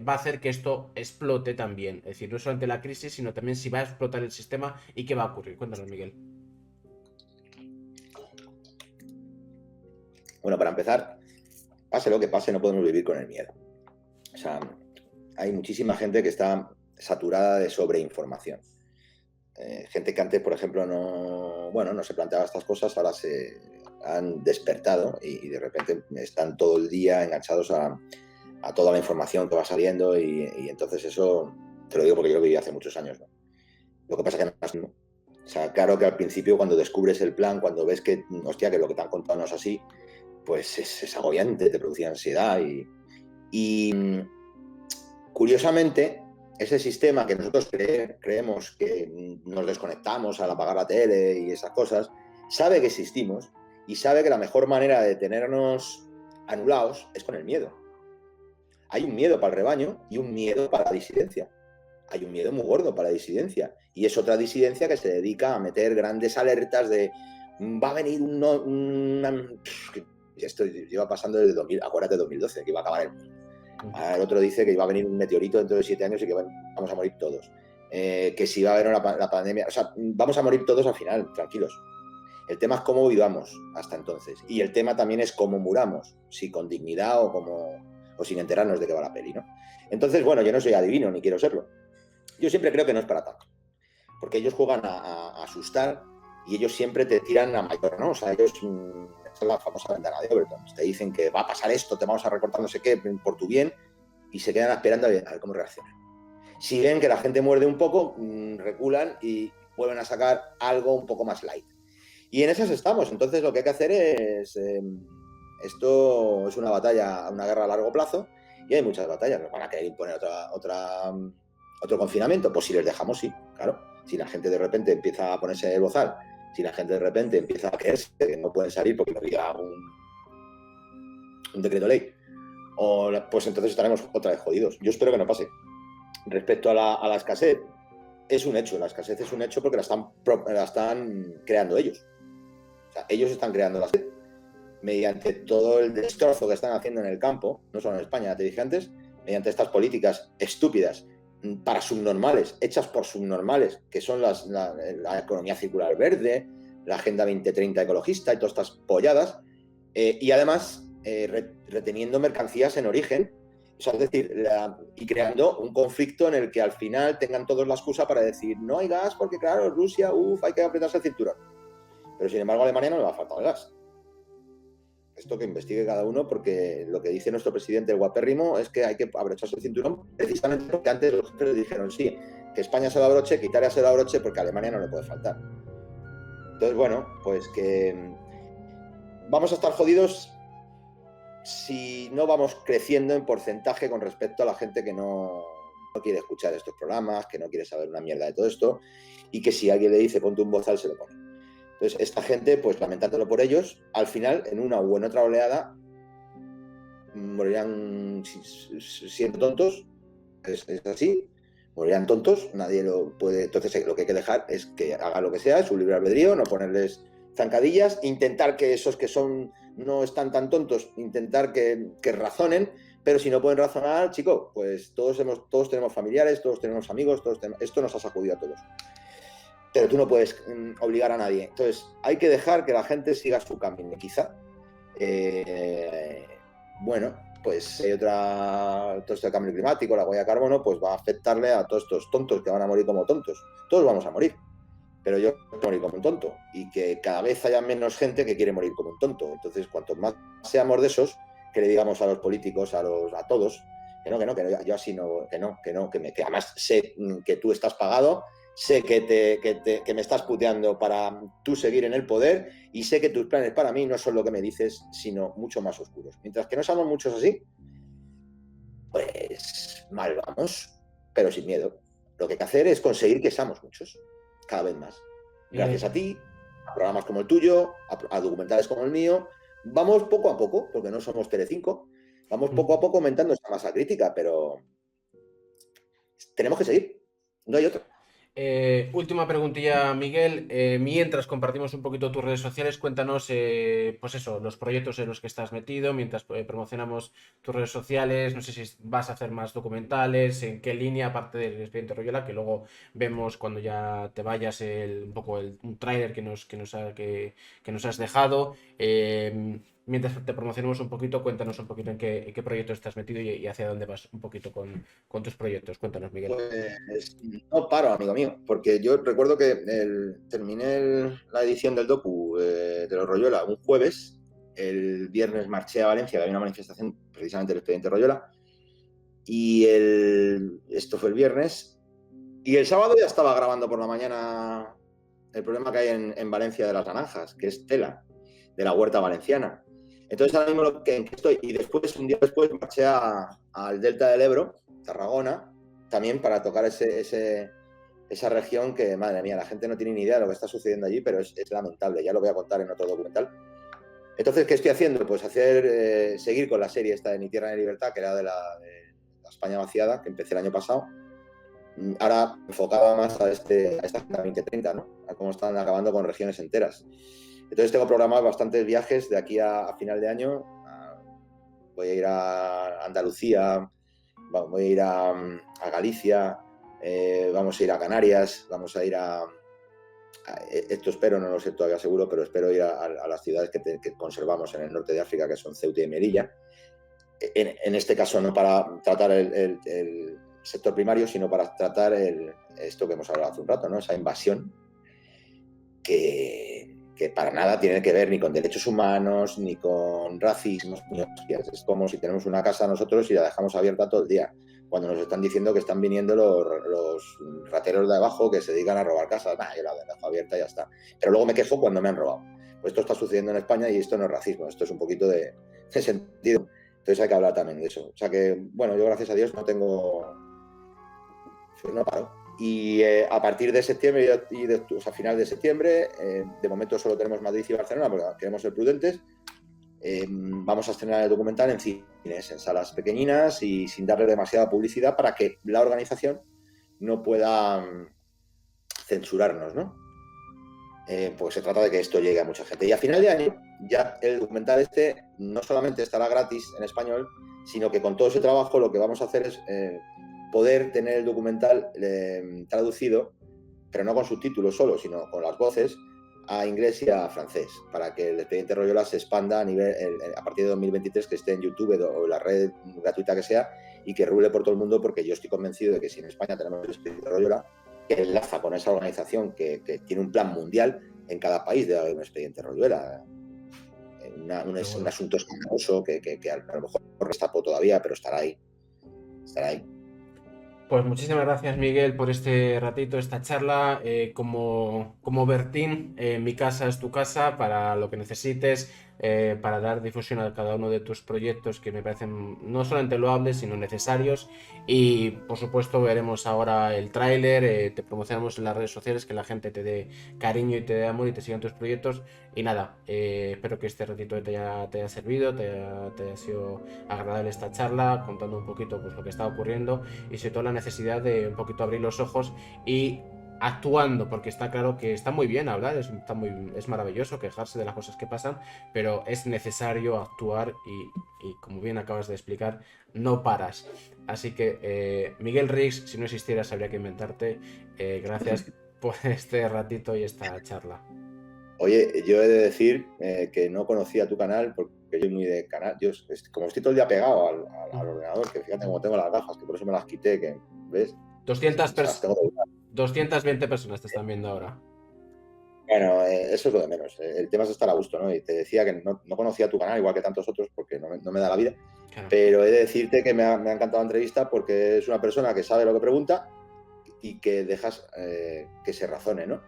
va a hacer que esto explote también. Es decir, no solamente la crisis, sino también si va a explotar el sistema y qué va a ocurrir. Cuéntanos, Miguel. Bueno, para empezar, pase lo que pase, no podemos vivir con el miedo. O sea, hay muchísima gente que está saturada de sobreinformación. Gente que antes, por ejemplo, no se planteaba estas cosas, ahora se han despertado y de repente están todo el día enganchados a toda la información que va saliendo, y entonces eso, te lo digo porque yo lo viví hace muchos años, ¿no? Lo que pasa es que no. O sea, claro que al principio, cuando descubres el plan, cuando ves que, hostia, que lo que te han contado no es así, pues es agobiante, te producía ansiedad, y curiosamente, ese sistema que nosotros creemos que nos desconectamos al apagar la tele y esas cosas, sabe que existimos y sabe que la mejor manera de tenernos anulados es con el miedo. Hay un miedo para el rebaño y un miedo para la disidencia. Hay un miedo muy gordo para la disidencia. Y es otra disidencia que se dedica a meter grandes alertas de va a venir esto lleva pasando desde 2000, acuérdate de 2012, que iba a acabar el mundo. El otro dice que iba a venir un meteorito dentro de 7 años y que vamos a morir todos. Que si va a haber la pandemia... O sea, vamos a morir todos al final, tranquilos. El tema es cómo vivamos hasta entonces. Y el tema también es cómo muramos, si con dignidad o sin enterarnos de qué va la peli, ¿no? Entonces, bueno, yo no soy adivino ni quiero serlo. Yo siempre creo que no es para tanto. Porque ellos juegan a asustar y ellos siempre te tiran a mayor, ¿no? O sea, ellos... Esa es la famosa ventana de Overton. Te dicen que va a pasar esto, te vamos a recortar no sé qué por tu bien y se quedan esperando a ver cómo reaccionan. Si ven que la gente muerde un poco, reculan y vuelven a sacar algo un poco más light. Y en esas estamos. Entonces lo que hay que hacer es... esto es una batalla, una guerra a largo plazo y hay muchas batallas. Nos van a querer imponer otro confinamiento. Pues si les dejamos, sí, claro. Si la gente de repente empieza a ponerse el bozal, si la gente de repente empieza a creerse que no pueden salir porque no había un decreto ley, pues entonces estaremos otra vez jodidos. Yo espero que no pase. Respecto a la escasez, es un hecho. La escasez es un hecho porque la están creando ellos. O sea, ellos están creando la escasez mediante todo el destrozo que están haciendo en el campo, no solo en España, te dije antes, mediante estas políticas estúpidas para subnormales, hechas por subnormales, que son la economía circular verde, la Agenda 2030 ecologista y todas estas polladas, y además reteniendo mercancías en origen, o sea, es decir, y creando un conflicto en el que al final tengan todos la excusa para decir no hay gas porque claro, Rusia, hay que apretarse el cinturón. Pero sin embargo a Alemania no le va a faltar el gas. Esto que investigue cada uno, porque lo que dice nuestro presidente, el guapérrimo, es que hay que abrocharse el cinturón, precisamente porque antes los jefes dijeron sí, que España se lo abroche, que Italia se lo abroche, porque a Alemania no le puede faltar. Entonces, bueno, pues que vamos a estar jodidos si no vamos creciendo en porcentaje con respecto a la gente que no quiere escuchar estos programas, que no quiere saber una mierda de todo esto, y que si alguien le dice ponte un bozal, se lo pone. Entonces, esta gente, pues lamentándolo por ellos, al final, en una u en otra oleada, morirán siendo tontos, es así, morirán tontos, nadie lo puede... Entonces, lo que hay que dejar es que haga lo que sea, es su libre albedrío, no ponerles zancadillas, intentar que esos que no están tan tontos, intentar que razonen, pero si no pueden razonar, chico, pues todos tenemos familiares, todos tenemos amigos, esto nos ha sacudido a todos. Pero tú no puedes obligar a nadie. Entonces, hay que dejar que la gente siga su camino. Quizá, bueno, pues hay todo este cambio climático, la huella de carbono, pues va a afectarle a todos estos tontos que van a morir como tontos. Todos vamos a morir, pero yo quiero morir como un tonto. Y que cada vez haya menos gente que quiere morir como un tonto. Entonces, cuanto más seamos de esos, que le digamos a los políticos, a todos, que no, yo así no, que además sé que tú estás pagado, sé que me estás puteando para tú seguir en el poder y sé que tus planes para mí no son lo que me dices, sino mucho más oscuros. Mientras que no seamos muchos así, pues mal vamos, pero sin miedo. Lo que hay que hacer es conseguir que seamos muchos, cada vez más. Gracias a ti, a programas como el tuyo, a documentales como el mío, vamos poco a poco, porque no somos Telecinco, vamos poco a poco aumentando esta masa crítica, pero tenemos que seguir, no hay otra. Última preguntilla, Miguel. Mientras compartimos un poquito tus redes sociales, cuéntanos, pues eso, los proyectos en los que estás metido, mientras promocionamos tus redes sociales. No sé si vas a hacer más documentales, en qué línea, aparte del Expediente Royola, que luego vemos cuando ya te vayas un tráiler que nos has dejado. Mientras te promocionemos un poquito, cuéntanos un poquito en qué proyecto estás metido y hacia dónde vas un poquito con tus proyectos. Cuéntanos, Miguel. Pues no paro, amigo mío, porque yo recuerdo que terminé la edición del docu de los Royola un jueves, el viernes marché a Valencia, que había una manifestación precisamente del Expediente Royola, y esto fue el viernes, y el sábado ya estaba grabando por la mañana el problema que hay en Valencia de las naranjas, que es tela, de la huerta valenciana. Entonces ahora mismo en que estoy, y después, un día después, marché al Delta del Ebro, Tarragona, también para tocar esa región que, madre mía, la gente no tiene ni idea de lo que está sucediendo allí, pero es lamentable. Ya lo voy a contar en otro documental. Entonces, ¿qué estoy haciendo? Pues seguir con la serie esta de Ni Tierra ni Libertad, que era de la España vaciada, que empecé el año pasado. Ahora enfocada más a esta Agenda 2030, ¿no? A cómo están acabando con regiones enteras. Entonces tengo programados bastantes viajes de aquí a final de año. Voy a ir a Andalucía, voy a ir a Galicia, vamos a ir a Canarias, vamos a ir esto espero, no lo sé todavía seguro, pero espero ir a las ciudades que conservamos en el norte de África, que son Ceuta y Melilla. En este caso no para tratar el sector primario, sino para tratar esto que hemos hablado hace un rato, ¿no? Esa invasión que para nada tiene que ver ni con derechos humanos, ni con racismo, ni hostias. Es como si tenemos una casa nosotros y la dejamos abierta todo el día, cuando nos están diciendo que están viniendo los rateros de abajo que se dedican a robar casas. Yo la dejo abierta y ya está. Pero luego me quejo cuando me han robado. Pues esto está sucediendo en España y esto no es racismo, esto es un poquito de sentido. Entonces hay que hablar también de eso. O sea que, bueno, yo gracias a Dios no paro. Y a partir de septiembre o sea, final de septiembre, de momento solo tenemos Madrid y Barcelona porque queremos ser prudentes. Vamos a estrenar el documental en cines, en salas pequeñinas y sin darle demasiada publicidad para que la organización no pueda censurarnos, ¿no? Pues se trata de que esto llegue a mucha gente. Y a final de año ya el documental no solamente estará gratis en español, sino que con todo ese trabajo lo que vamos a hacer es poder tener el documental traducido, pero no con subtítulos solo, sino con las voces a inglés y a francés, para que el Expediente Royola se expanda a partir de 2023, que esté en YouTube o la red gratuita que sea, y que rule por todo el mundo, porque yo estoy convencido de que si en España tenemos el Expediente Royola, que enlaza con esa organización que tiene un plan mundial, en cada país debe haber un Expediente Royola. Un asunto escandaloso que a lo mejor no destapó todavía, pero estará ahí. Estará ahí. Pues muchísimas gracias, Miguel, por este ratito, esta charla. Como Bertín, mi casa es tu casa para lo que necesites, para dar difusión a cada uno de tus proyectos que me parecen no solamente loables, sino necesarios. Y por supuesto veremos ahora el tráiler, te promocionamos en las redes sociales, que la gente te dé cariño y te dé amor y te sigan tus proyectos. Y nada, espero que este ratito te haya servido, te haya sido agradable esta charla, contando un poquito pues, lo que está ocurriendo y sobre todo la necesidad de un poquito abrir los ojos y actuando, porque está claro que está muy bien hablar, es maravilloso quejarse de las cosas que pasan, pero es necesario actuar y como bien acabas de explicar, no paras. Así que, Miguel Rix, si no existieras habría que inventarte. Gracias por este ratito y esta charla. Oye, yo he de decir que no conocía tu canal porque yo soy muy de canal. Yo, como estoy todo el día pegado al ordenador, que fíjate cómo tengo las gafas, que por eso me las quité, que, ¿ves? 220 personas te están viendo ahora. Bueno, eso es lo de menos. El tema es estar a gusto, ¿no? Y te decía que no conocía tu canal, igual que tantos otros, porque no me da la vida. Claro. Pero he de decirte que me ha encantado la entrevista porque es una persona que sabe lo que pregunta y que dejas que se razone, ¿no?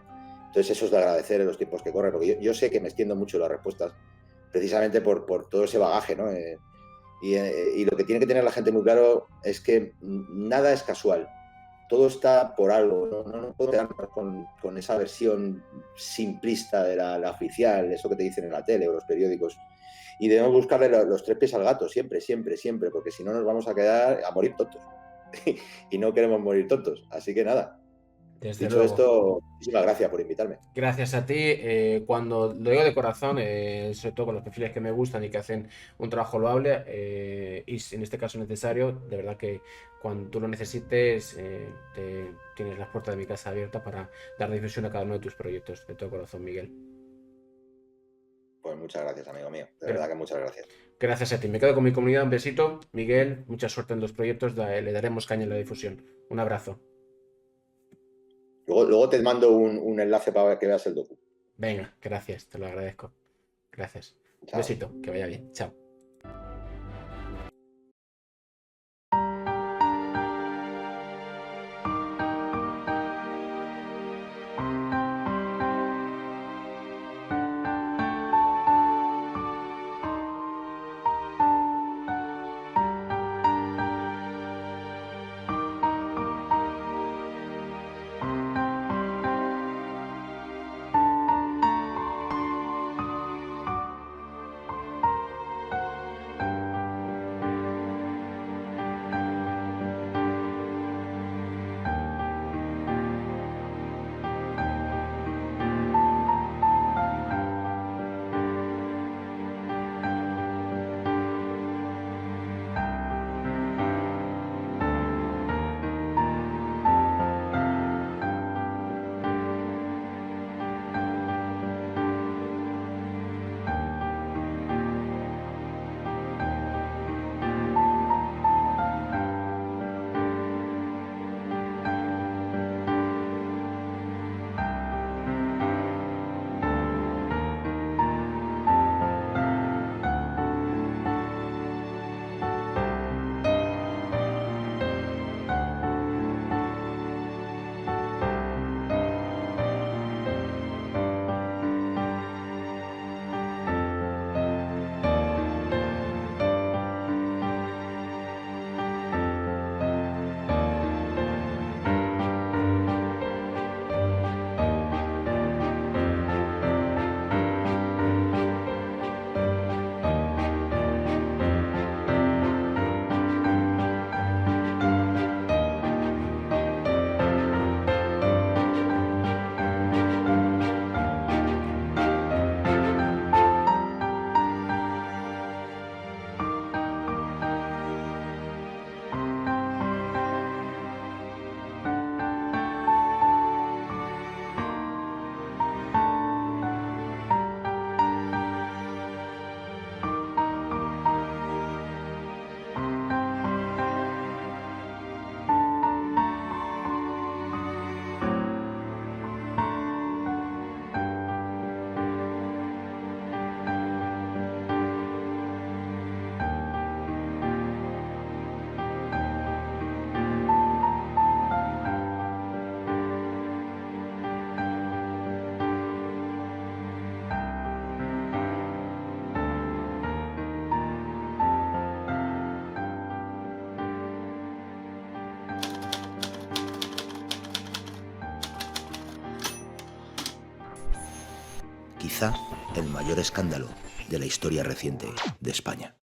Entonces eso es de agradecer en los tiempos que corren, porque yo sé que me extiendo mucho las respuestas, precisamente por todo ese bagaje, ¿no? Y lo que tiene que tener la gente muy claro es que nada es casual, todo está por algo, no puedo quedarnos con esa versión simplista de la oficial, eso que te dicen en la tele o los periódicos, y debemos buscarle los tres pies al gato, siempre, siempre, siempre, porque si no nos vamos a quedar a morir tontos, y no queremos morir tontos, así que nada. Desde Dicho luego. Esto, muchísimas gracias por invitarme. Gracias a ti. Cuando lo digo de corazón, sobre todo con los perfiles que me gustan y que hacen un trabajo loable, y en este caso necesario, de verdad que cuando tú lo necesites, tienes las puertas de mi casa abiertas para dar difusión a cada uno de tus proyectos. De todo corazón, Miguel. Pues muchas gracias, amigo mío. De verdad que muchas gracias. Gracias a ti. Me quedo con mi comunidad. Un besito. Miguel, mucha suerte en los proyectos. Le daremos caña en la difusión. Un abrazo. Luego te mando un enlace para que veas el docu. Venga, gracias, te lo agradezco. Gracias. Chao. Besito, que vaya bien. Chao. quizá el mayor escándalo de la historia reciente de España.